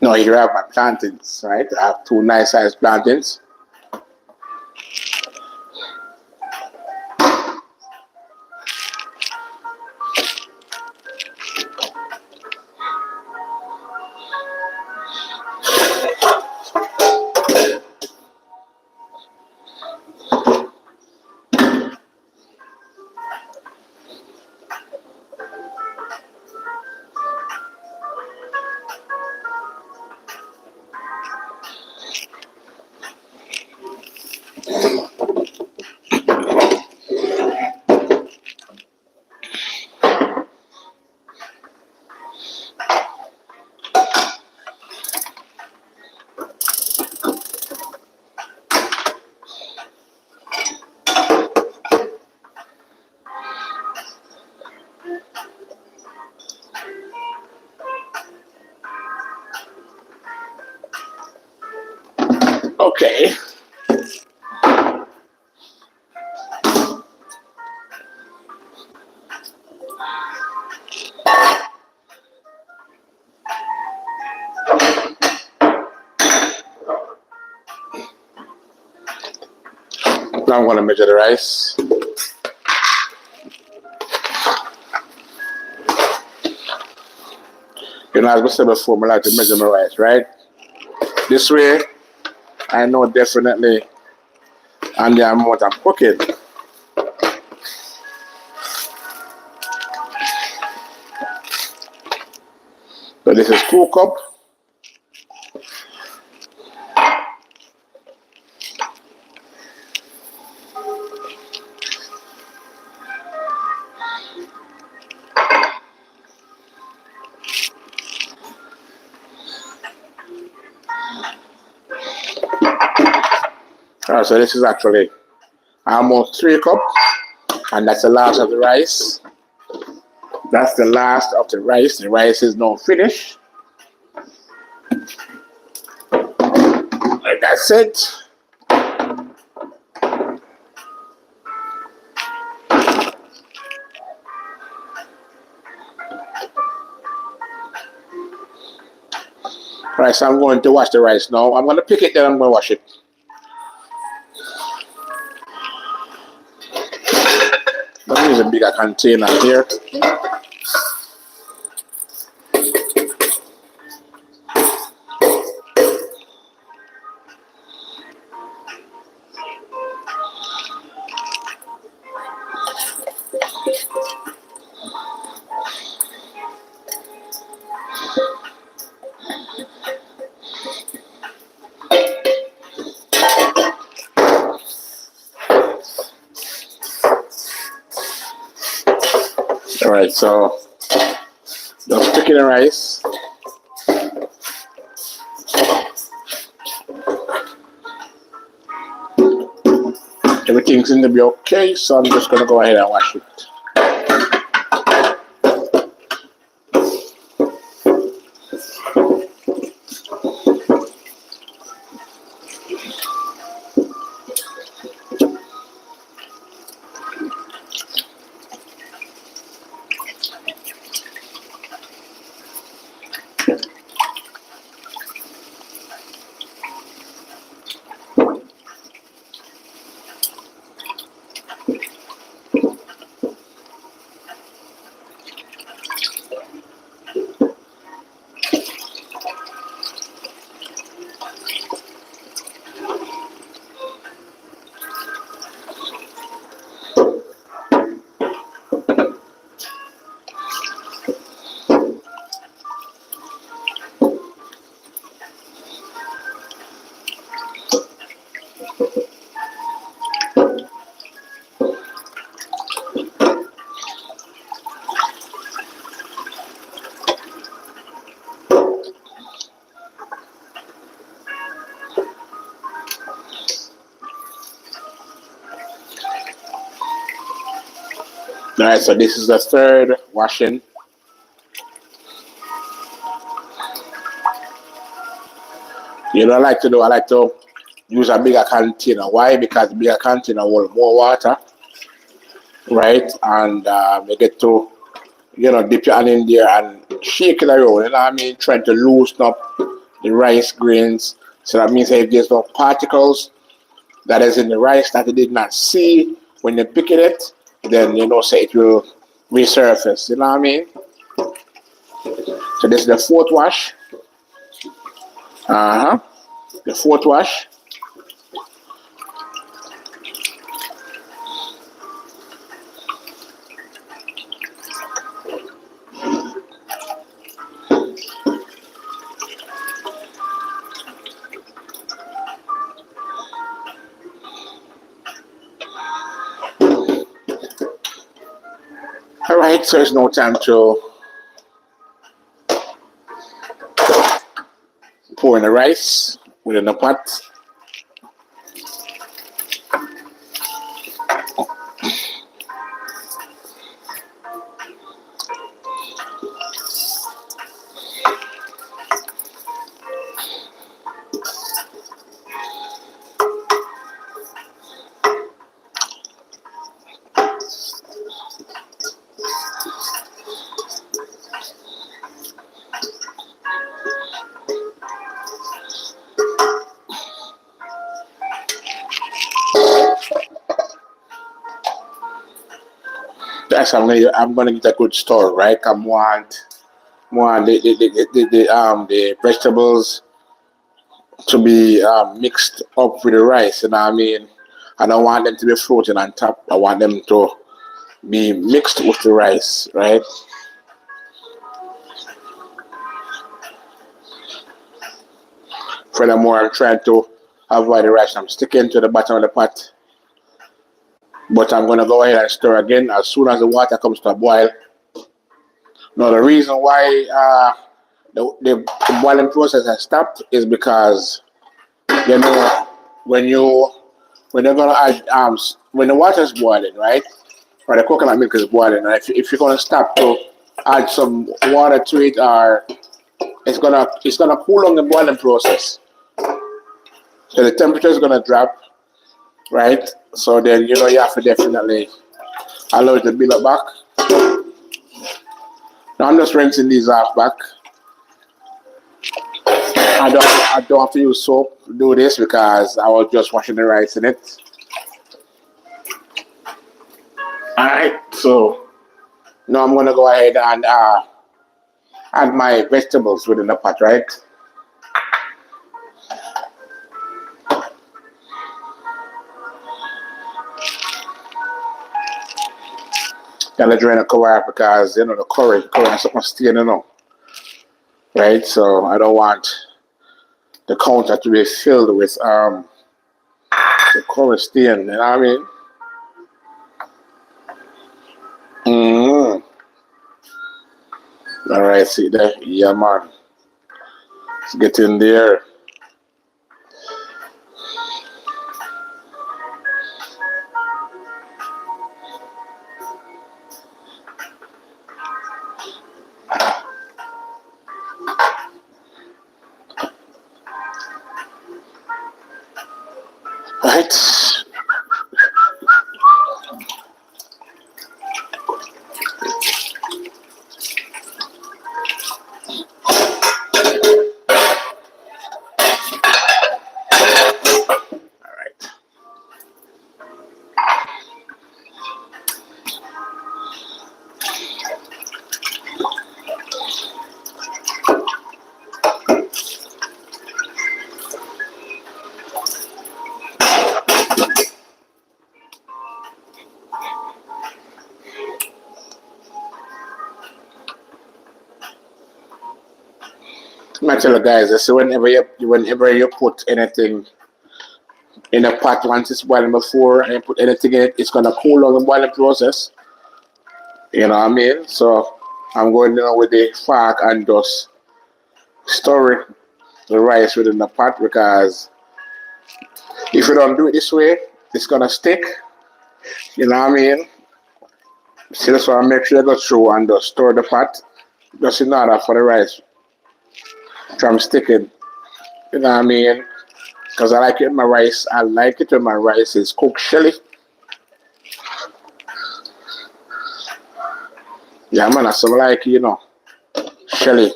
Now here I have my plantains, right? I have two nice sized plantains. Now I'm going to measure the rice. You know, as I said before, I like to measure my rice, right? This way, I know definitely and the amount I'm cooking. So this is 2 cups. Alright, so this is actually almost 3 cups, and that's the last of the rice. That's the last of the rice. The rice is now finished. Like that's it. Right, so I'm going to wash the rice now. I'm going to pick it, then I'm going to wash it. Let me use a bigger container here. Alright, so just picking the rice. Everything seems to be okay, so I'm just going to go ahead and wash it. Alright, so this is the third washing. You know, I like to use a bigger container. Why? Because the bigger container hold more water, right? And you get to, dip your hand in there and shake it around, you know what I mean? Trying to loosen up the rice grains. So that means if there's no particles that is in the rice that you did not see when you're picking it, then say it will resurface, you know what I mean? So this is the 4th wash. The 4th wash. Alright, so it's no time to pour in the rice within the pot. That's I'm gonna get a good store, right? I want the vegetables to be mixed up with the rice. You know what I mean? I don't want them to be floating on top. I want them to be mixed with the rice, right? Furthermore, I'm trying to avoid the rice. I'm sticking to the bottom of the pot, but I'm gonna go ahead and stir again as soon as the water comes to a boil. Now, the reason why the boiling process has stopped is because you know when you when you're gonna add when the water is boiling, right, or the coconut milk is boiling, and if you're gonna stop to add some water to it, or it's gonna cool down the boiling process, so the temperature is gonna drop, right? So then you have to definitely allow it to build up back. Now I'm just rinsing these off back. I don't have to use soap to do this because I was just washing the rice in it. Alright, so now I'm gonna go ahead and add my vegetables within the pot, right? Gotta drain the cover out because the curry has something stain, right? So I don't want the counter to be filled with the curry stain, you know what I mean? Mm-hmm. Alright, see there? Yeah, man. Let's get in there. Right? Alright. I tell you guys, I say whenever you put anything in a pot once it's boiling before and you put anything in it, it's gonna cool down the boiling process. You know what I mean? So I'm going with the fork and just stir the rice within the pot because if you don't do it this way, it's gonna stick. You know what I mean? So that's why I make sure I go through and just stir the pot just in order for the rice from sticking. You know what I mean? Because I like it in my rice. I like it when my rice is cooked shelly. Yeah, man, that's what I like, shelly.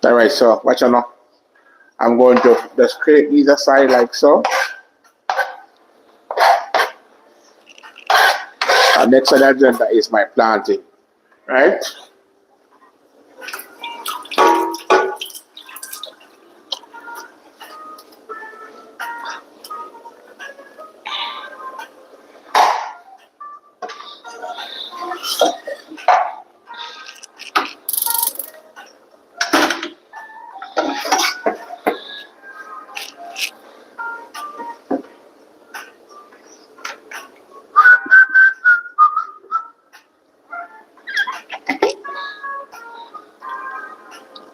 Alright, so watch out now. I'm going to just scrape these aside like so. And next on the agenda is my planting. Right?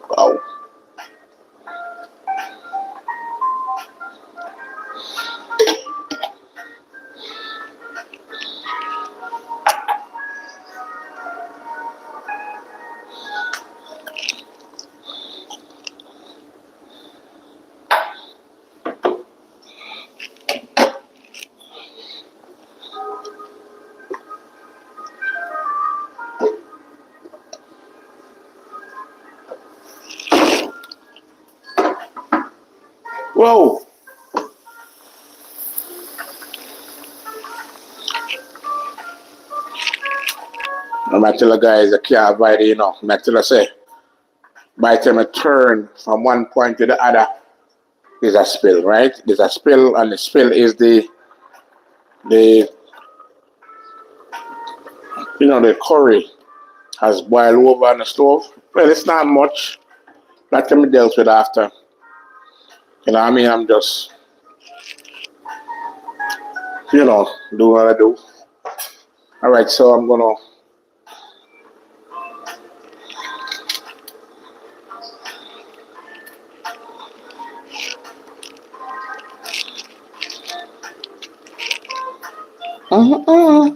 Wow. Whoa. I tell the guys I can't avoid it, I tell her say, by the time I turn from one point to the other, there's a spill, right? There's a spill, and the spill is the the curry has boiled over on the stove. Well, it's not much. That can be dealt with after. I mean? I'm just, do what I do. All right, so I'm gonna. Uh-uh.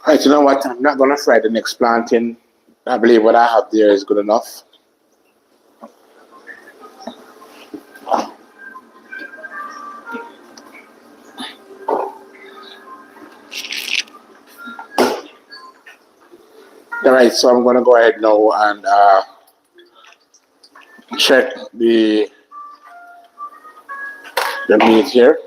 Right, you know what? I'm not gonna fry the next plantain. I believe what I have there is good enough. All right, so I'm gonna go ahead now and check the meat here.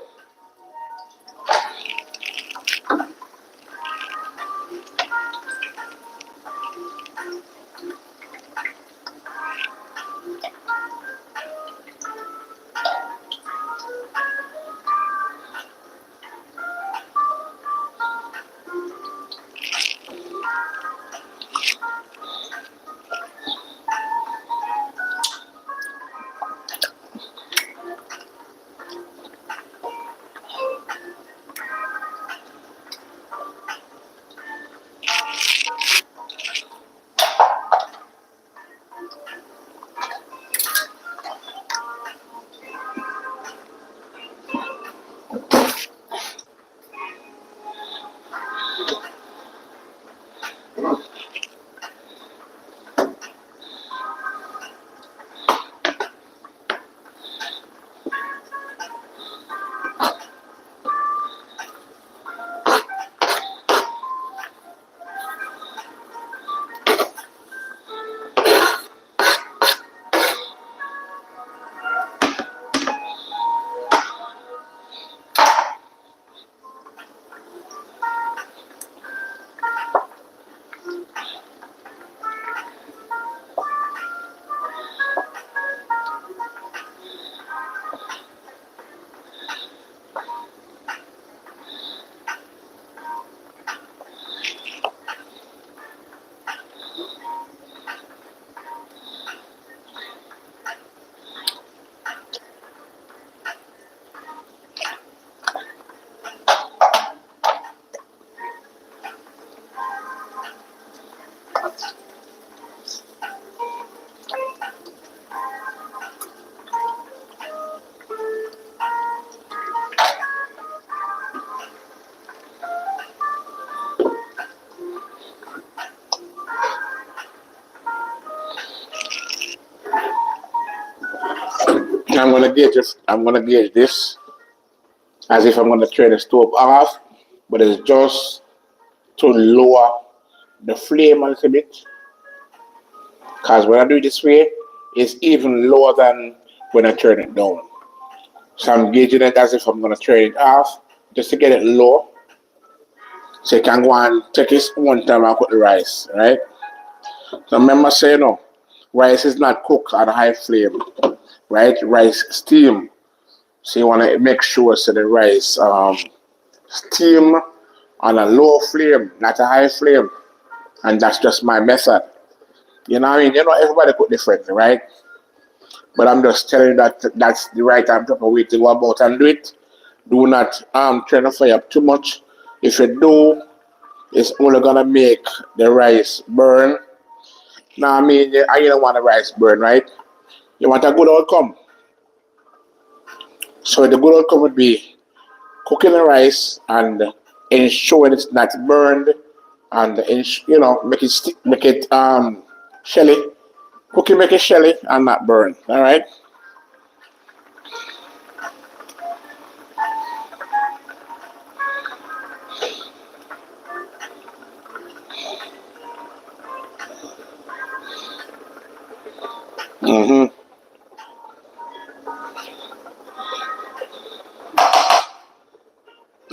I'm gonna gauge this as if I'm gonna turn the stove off, but it's just to lower the flame a little bit. Because when I do it this way, it's even lower than when I turn it down. So I'm gauging it as if I'm gonna turn it off just to get it low. So you can go and take it one time and cook the rice, right? So remember saying no, rice is not cooked at a high flame, right? Rice steam. So you wanna make sure so the rice steam on a low flame, not a high flame. And that's just my method. You know what I mean? You know everybody cook differently, right? But I'm just telling you that that's the right and proper way to go about and do it. Do not turn the fire up too much. If you do, it's only gonna make the rice burn. Now I mean you don't want the rice burn, right? You want a good outcome. So the good outcome would be cooking the rice and ensuring it's not burned and make it make it shelly. Cook it, make it shelly and not burn. All right. Mm-hmm.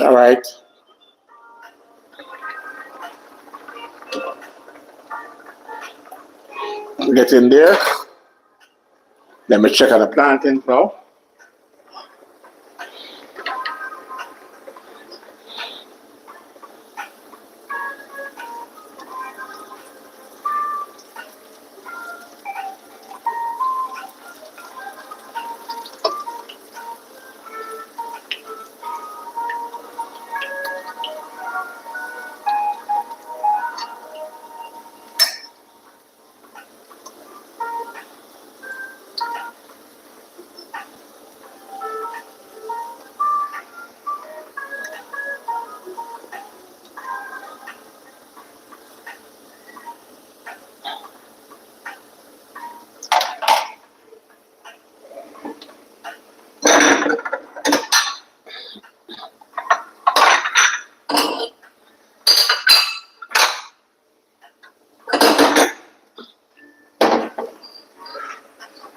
All right. Get in there. Let me check on the plantains now.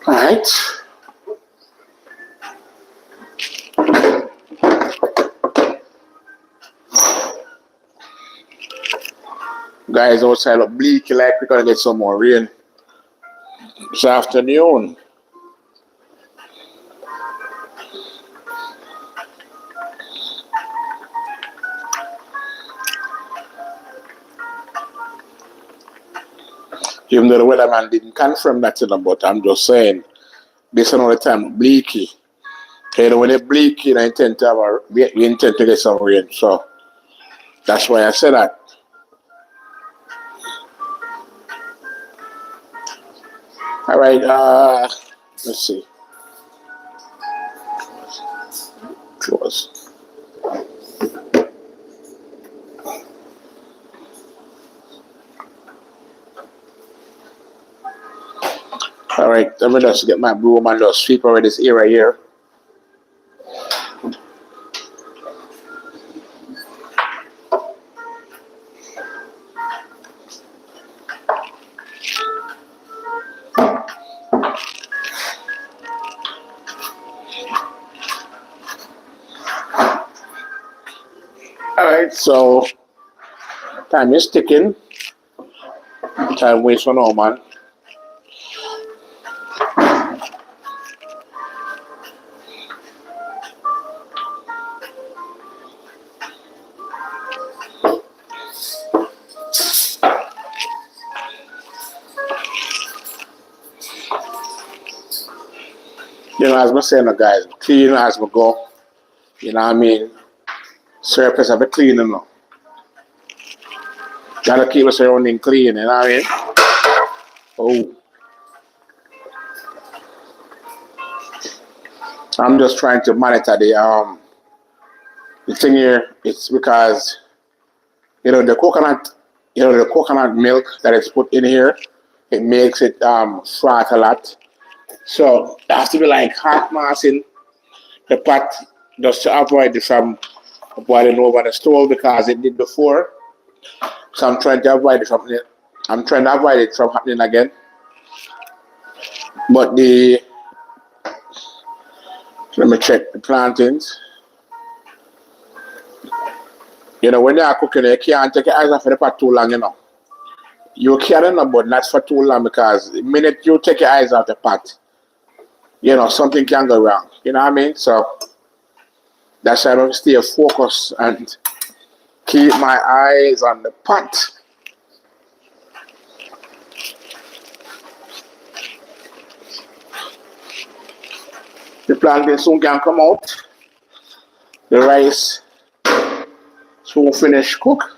All right. Guys outside look bleak like we're gonna get some more rain this afternoon. Even though the weatherman didn't confirm that, but I'm just saying this another time bleaky. You know, when it's bleaky, I intend to we intend to get some rain. So that's why I said that. All right, let's see. Close. All right, let me just get my broom and just sweep over this area here. All right, so time is ticking. Time waits for no man. You know, as I say, guys, clean as we go. You know what I mean? Surface of it clean, you know. Gotta keep the surrounding clean, you know what I mean? Oh. I'm just trying to monitor the thing here. It's because the coconut milk that is put in here, it makes it froth a lot. So it has to be like hot massing the pot just to avoid it from boiling over the stove because it did before. So I'm trying to avoid it from happening again. But let me check the plantains. You know, when they are cooking, you can't take your eyes off the pot too long, you know. You can, but not for too long because the minute you take your eyes off the pot, you know, something can go wrong. You know what I mean? So that's why I don't stay focused and keep my eyes on the pot. The plantain soon can come out. The rice soon finish cook.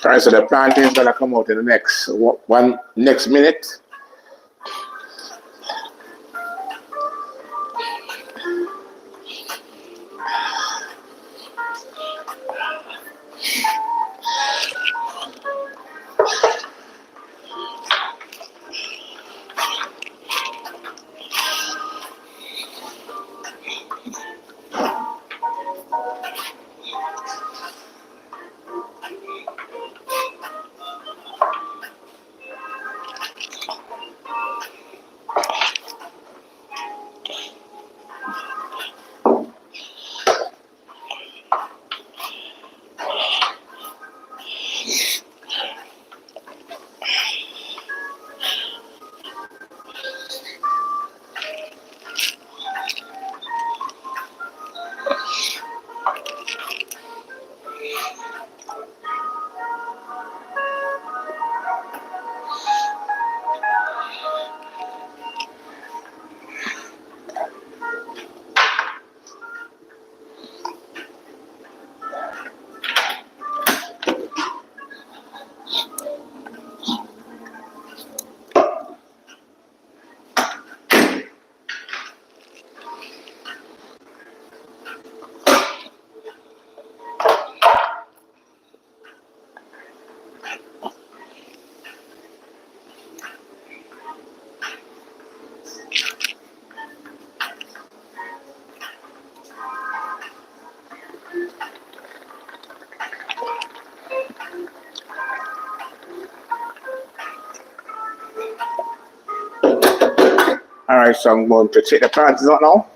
Alright, so the plantain is gonna come out in the next minute. Alright, so I'm going to take the plantains out now.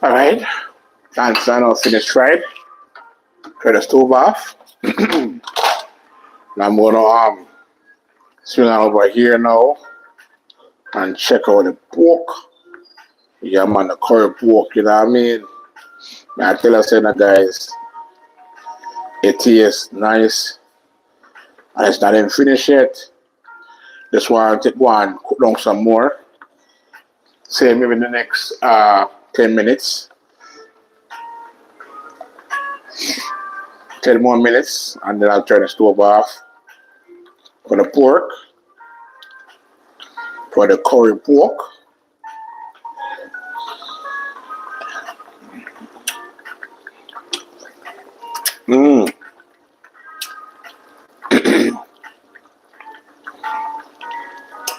Alright, plantains are now finished fried. Turn the stove off. Now I'm gonna swing on over here now and check out the pork. Yeah, man, the curry pork, you know what I mean? I tell us, guys, it tastes nice and it's not even finished yet. Just want to take one, cook down some more. Say maybe in the next 10 minutes. 10 more minutes, and then I'll turn the stove off for the pork, for the curry pork. Mmm.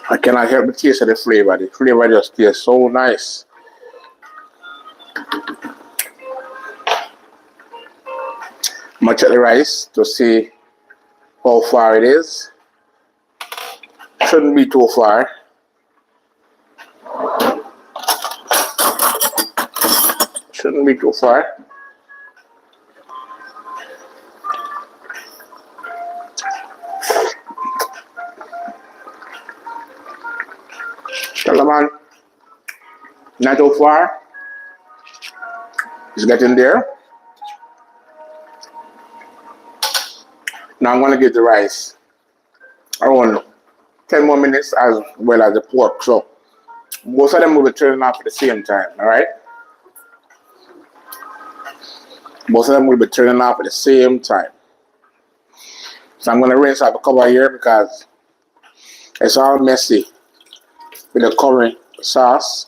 I cannot help but taste of the flavor. The flavor just tastes so nice. I'm gonna check the rice to see how far it is. Shouldn't be too far. Shouldn't be too far. Tell the man, not too far. It's getting there. Now I'm gonna get the rice around 10 more minutes as well as the pork. So both of them will be turning off at the same time, alright? Both of them will be turning off at the same time. So I'm gonna rinse out the cover here because it's all messy with the curry sauce.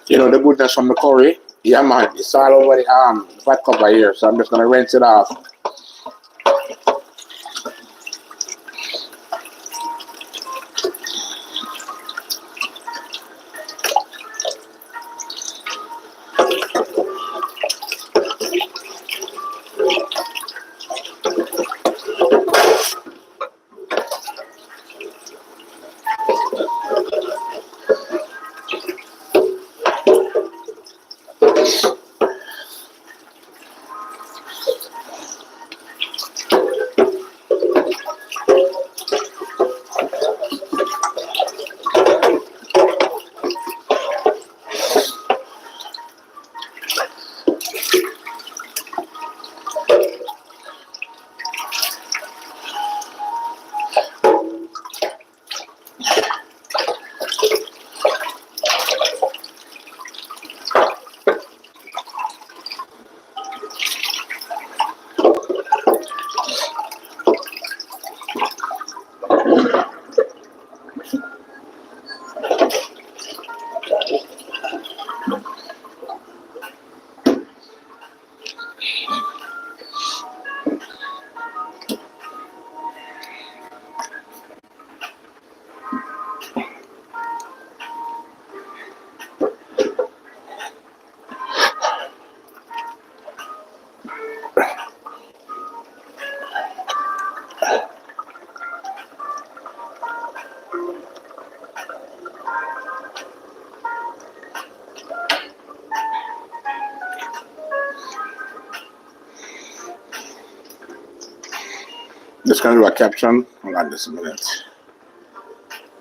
You know the goodness from the curry. Yeah man, it's all over the fat cover here. So I'm just gonna rinse it off. Just gonna do a caption. Hold on just a minute.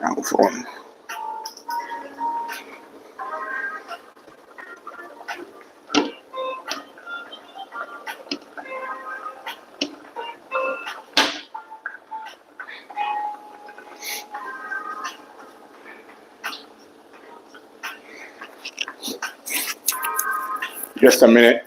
Now phone. Just a minute.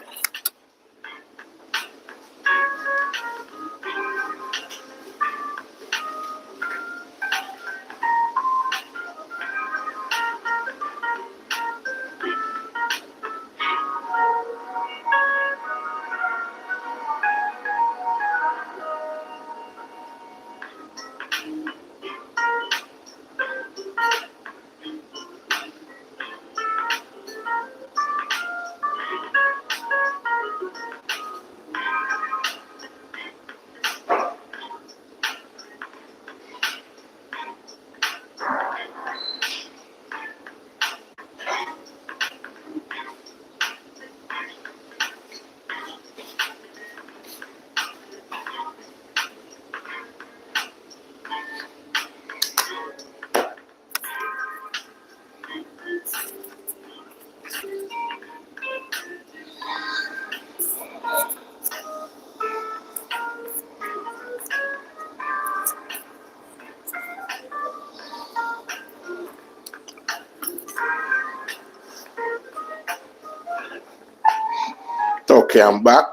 Okay, I'm back.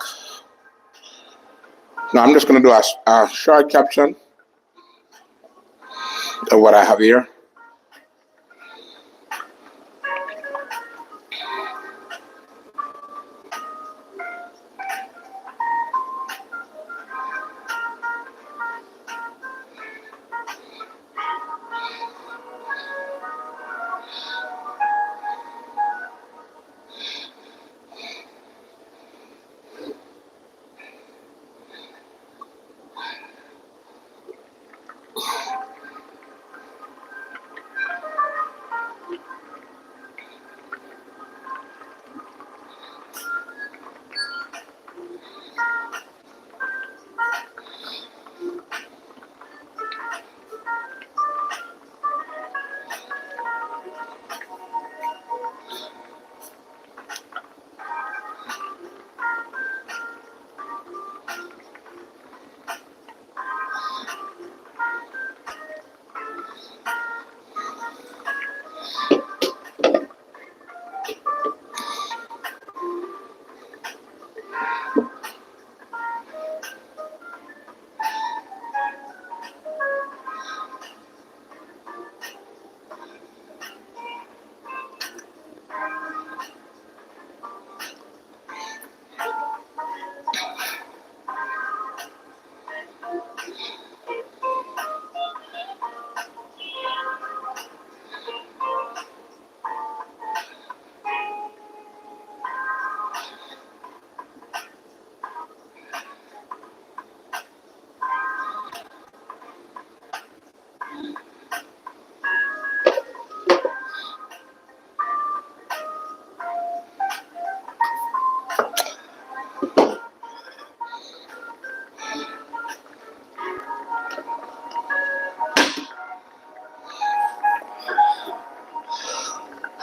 Now I'm just going to do a short caption of what I have here.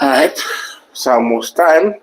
Alright, it's almost time.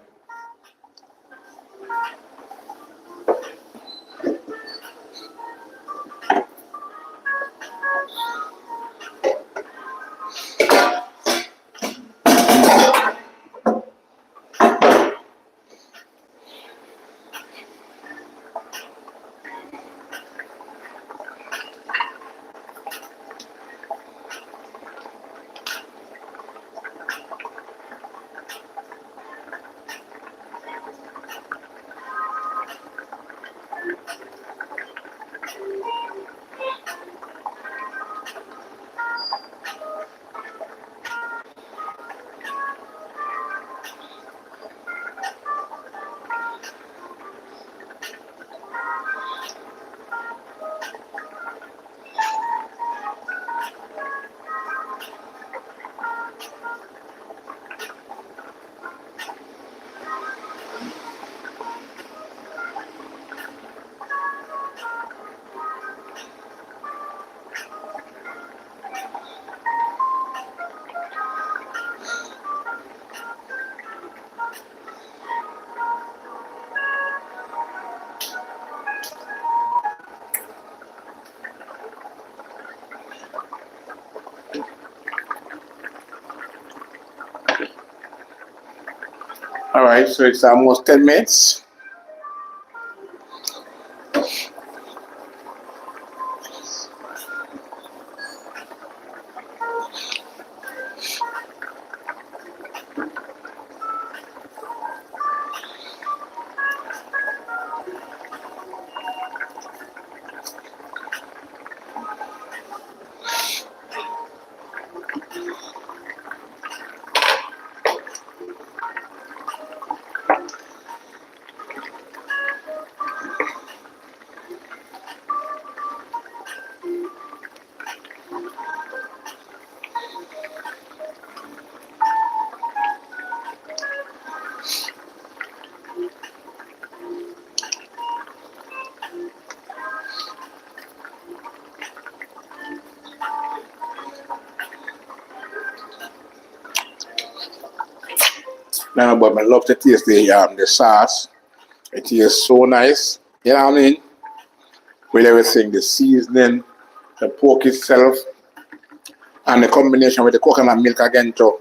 Alright, so it's almost 10 minutes. Now, but I love to taste the sauce. It is so nice. You know what I mean? With everything, the seasoning, the pork itself, and the combination with the coconut milk again too.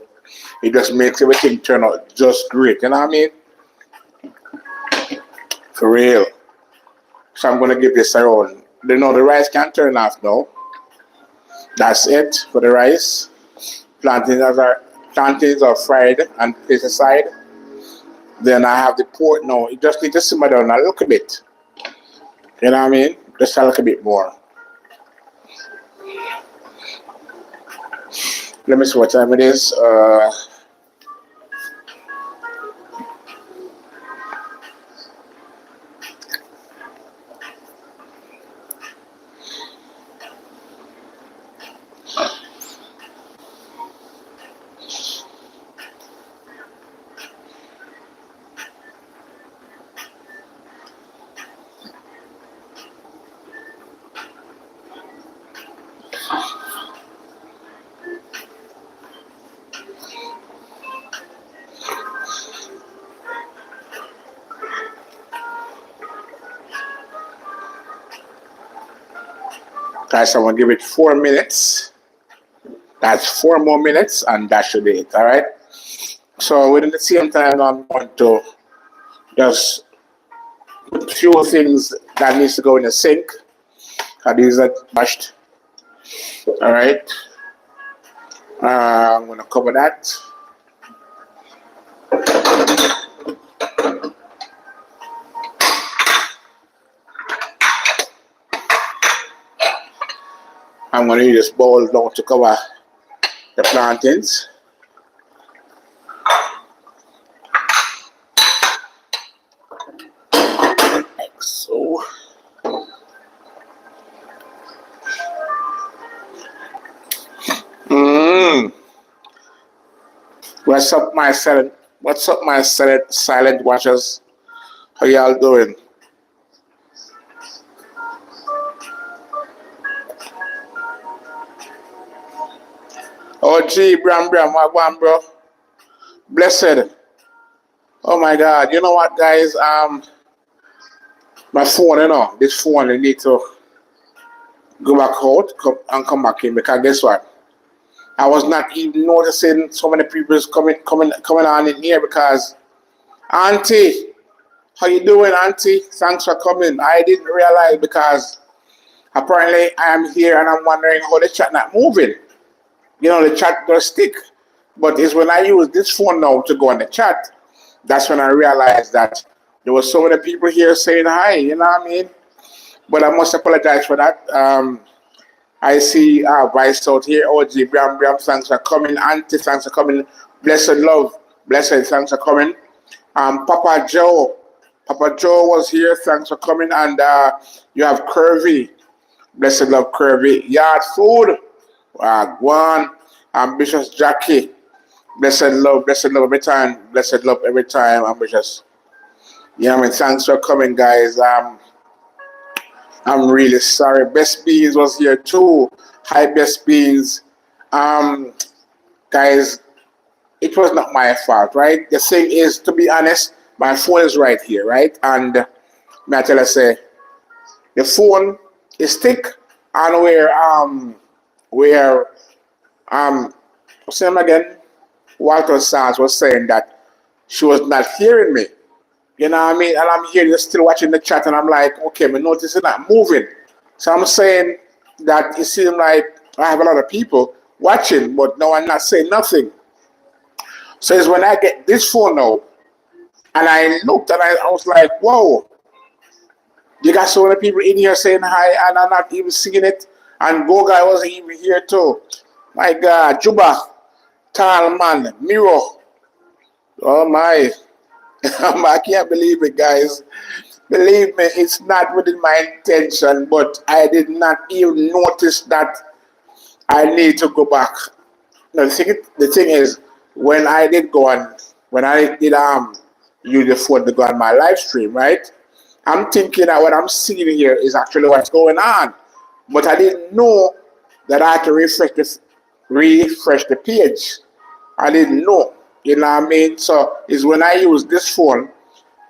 It just makes everything turn out just great. You know what I mean? For real. So I'm gonna give this a run. The rice can turn off now. That's it for the rice. Plantains are fried and placed aside. Then I have the pork now. You just need to simmer down a little bit. You know what I mean? Just a little bit more. Let me see what time it is. Guys, I'm gonna give it 4 minutes. That's 4 more minutes, and that should be it. All right. So within the same time, I'm going to just put a few things that needs to go in the sink. These are mashed. All right. I'm gonna cover that. I'm gonna use this bowl now to cover the plantains. Like so. Mmm. What's up, my silent? What's up, my silent watchers? How y'all doing? Oh, gee, Bram, what, bro? Blessed. Oh my God! You know what, guys? My phone, this phone, I need to go back out and come back in because guess what? I was not even noticing so many people coming on in here because Auntie, how you doing, Auntie? Thanks for coming. I didn't realize because apparently I am here and I'm wondering how the chat not moving. The chat does stick. But it's when I use this phone now to go on the chat, that's when I realized that there were so many people here saying hi, you know what I mean? But I must apologize for that. I see Vice out here. OG, Bram, thanks for coming. Auntie, thanks for coming. Blessed love, blessed, thanks for coming. Papa Joe was here. Thanks for coming. And you have Curvy. Blessed love, Curvy. Yard food. Guan. Ambitious Jackie. Blessed love every time. Blessed love every time. Ambitious. Thanks for coming, guys. I'm really sorry. Best Beans was here too. Hi, Best Beans. Guys, it was not my fault, right? The thing is, to be honest, my phone is right here, right? And may I tell you, say, the phone is thick and what's his name again? Walter Sands was saying that she was not hearing me. You know what I mean? And I'm here just still watching the chat and I'm like, okay, my notice is not moving. So I'm saying that it seems like I have a lot of people watching, but no, I'm not saying nothing. So it's when I get this phone now, and I looked and I was like, whoa, you got so many people in here saying hi and I'm not even seeing it. And Goga wasn't even here too. My God, Juba, Talman, Miro. Oh my. I can't believe it, guys. Believe me, it's not within my intention, but I did not even notice that I need to go back. No, the thing is, when I did use the phone to go on my live stream, right? I'm thinking that what I'm seeing here is actually what's going on. But I didn't know that I had to refresh the page. I didn't know. You know what I mean? So it's when I use this phone,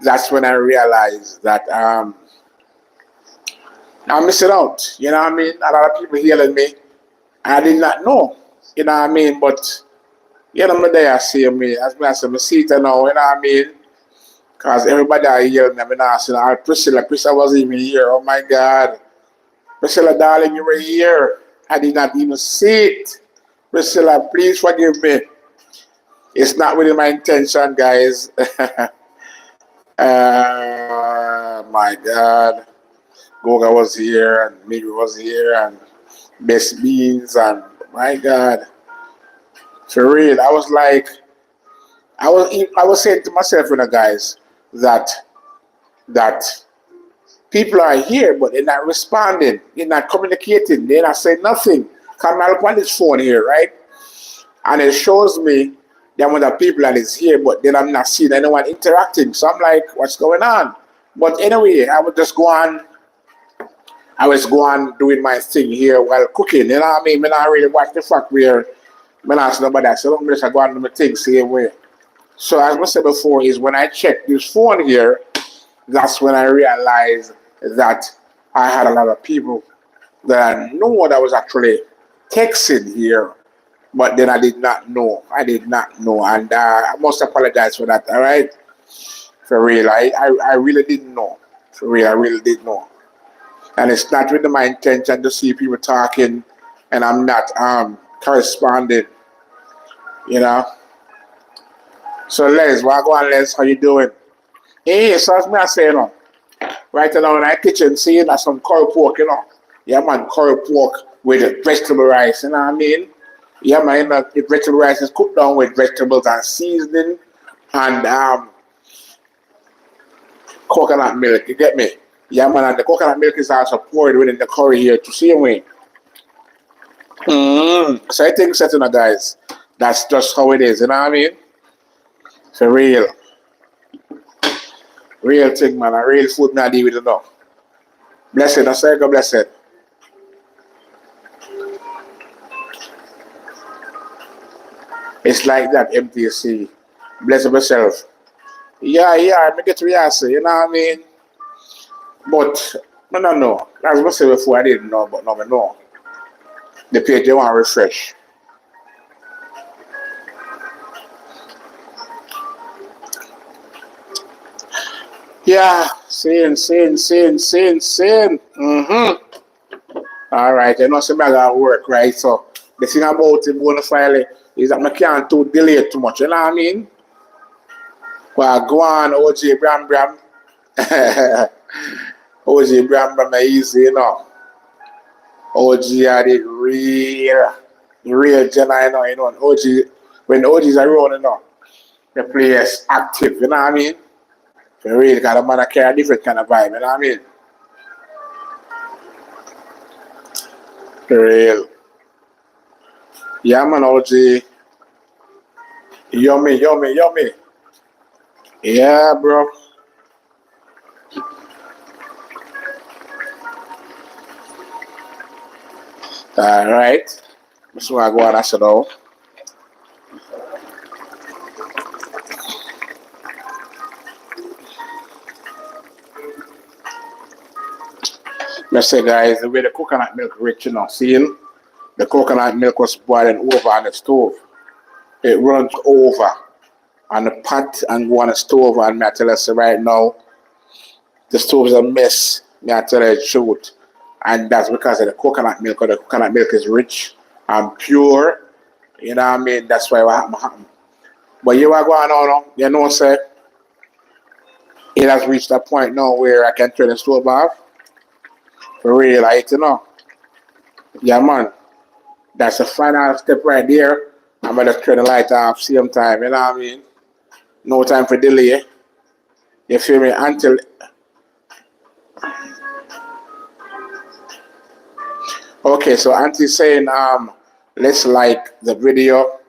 that's when I realized that I'm missing out. You know what I mean? A lot of people hearing me. I did not know. You know what I mean? But me there see me as I see it now, you know what I mean? Because everybody I hear me, I'm asking, Priscilla wasn't even here. Oh my God. Priscilla, darling, you were here. I did not even see it. Priscilla, please forgive me. It's not within my intention, guys. My God. Goga was here, and Miggy was here, and Best Beans, and my God. For real, I was like, I was saying to myself, guys, that that people are here, but they're not responding. They're not communicating. They're not saying nothing. Come out on this phone here, right? And it shows me the amount of people that is here, but then I'm not seeing anyone interacting. So I'm like, what's going on? But anyway, I was going doing my thing here while cooking. You know what I mean? I not really watch the fact where I ask nobody. So I'm just go on do my thing same way. So as I said before, is when I checked this phone here, that's when I realized that I had a lot of people that I know that was actually texting here, but then I did not know. I did not know, and I must apologize for that. All right, for real, I really didn't know. For real, I really didn't know, and it's not really my intention to see people talking, and I'm not corresponding. You know. So Les, what go on, Les? How you doing? Hey, so as me I say, right now in our kitchen, seeing that some curry pork, Yeah, man, curry pork with vegetable rice, you know what I mean? Yeah, man, the vegetable rice is cooked down with vegetables and seasoning and coconut milk, you get me? Yeah, man, and the coconut milk is also poured within the curry here to see me. So I think, guys, that's just how it is, you know what I mean? For real. Real thing, man. A real food not deal with it now. Blessed, I say God blessed. It's like that MTC. Bless yourself. Yeah, I make it real, you know what I mean? But I don't know. As I said before, I didn't know, but now I know. The page they want to refresh. Yeah, seeing. All right, I know some got work, right? So the thing about it going to file is that I can't too delay too much, you know what I mean? Well, go on, OJ Bram Bram. OJ Bram Bram is easy, OG are the real Jedi, OG, when OGs are around, the players active, you know what I mean? For real, because the man carry a different kind of vibe, you know what I mean? For real. Yeah, man, OG. Yummy. Yeah, bro. All right. So I go on, I said, oh. Let's say, guys, the way the coconut milk rich, seeing the coconut milk was boiling over on the stove. It runs over on the pot and go on the stove, and me I tell us right now, the stove is a mess. Me I tell you the truth. And that's because of the coconut milk, because the coconut milk is rich and pure. You know what I mean? That's why what happen. But you are going on, sir, it has reached a point now where I can turn the stove off. For real, Yeah, man. That's the final step right there. I'm going to turn the light off same time, you know what I mean? No time for delay. You feel me? Until. Okay, so Auntie saying, let's like the video.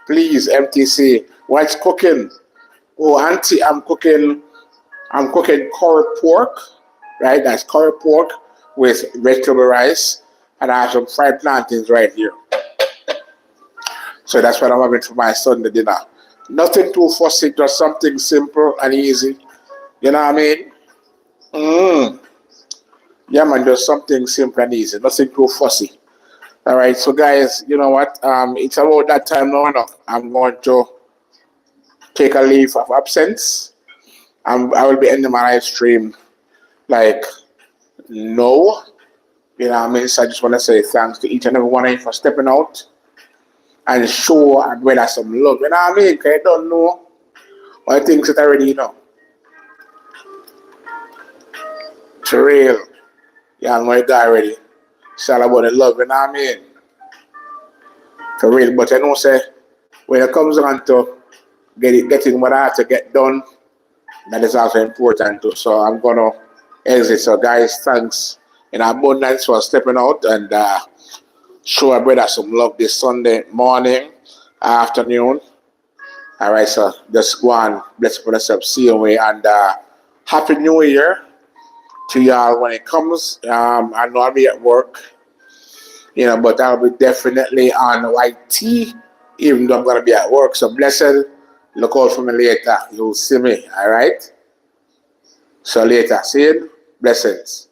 Please, MTC. What's cooking? Oh, Auntie, I'm cooking curry pork, right? That's curry pork with vegetable rice. And I have some fried plantains right here. So that's what I'm having for my Sunday dinner. Nothing too fussy, just something simple and easy. You know what I mean? Yeah, man, just something simple and easy. Nothing too fussy. All right, so guys, you know what? It's about that time now. I'm going to take a leave of absence. I will be ending my live stream like no. You know what I mean? So I just want to say thanks to each and every one of you for stepping out and show and brother some love. You know what I mean? Because you don't know all the things that I already know. It's real. Yeah, I know you got already. It's all about the love, you know what I mean? For real. But I know say when it comes on to getting what I have to get done, that is also important too. So I'm gonna exit. So guys, thanks in abundance for stepping out and show a brother some love this Sunday morning, afternoon. All right, so just go on, bless for yourself, see you away, and happy New Year to y'all when it comes. I know I'll be at work, you know, but I'll be definitely on YT, even though I'm gonna be at work. So blessed, look out for me later. You'll see me. All right. So later, see you. Blessings.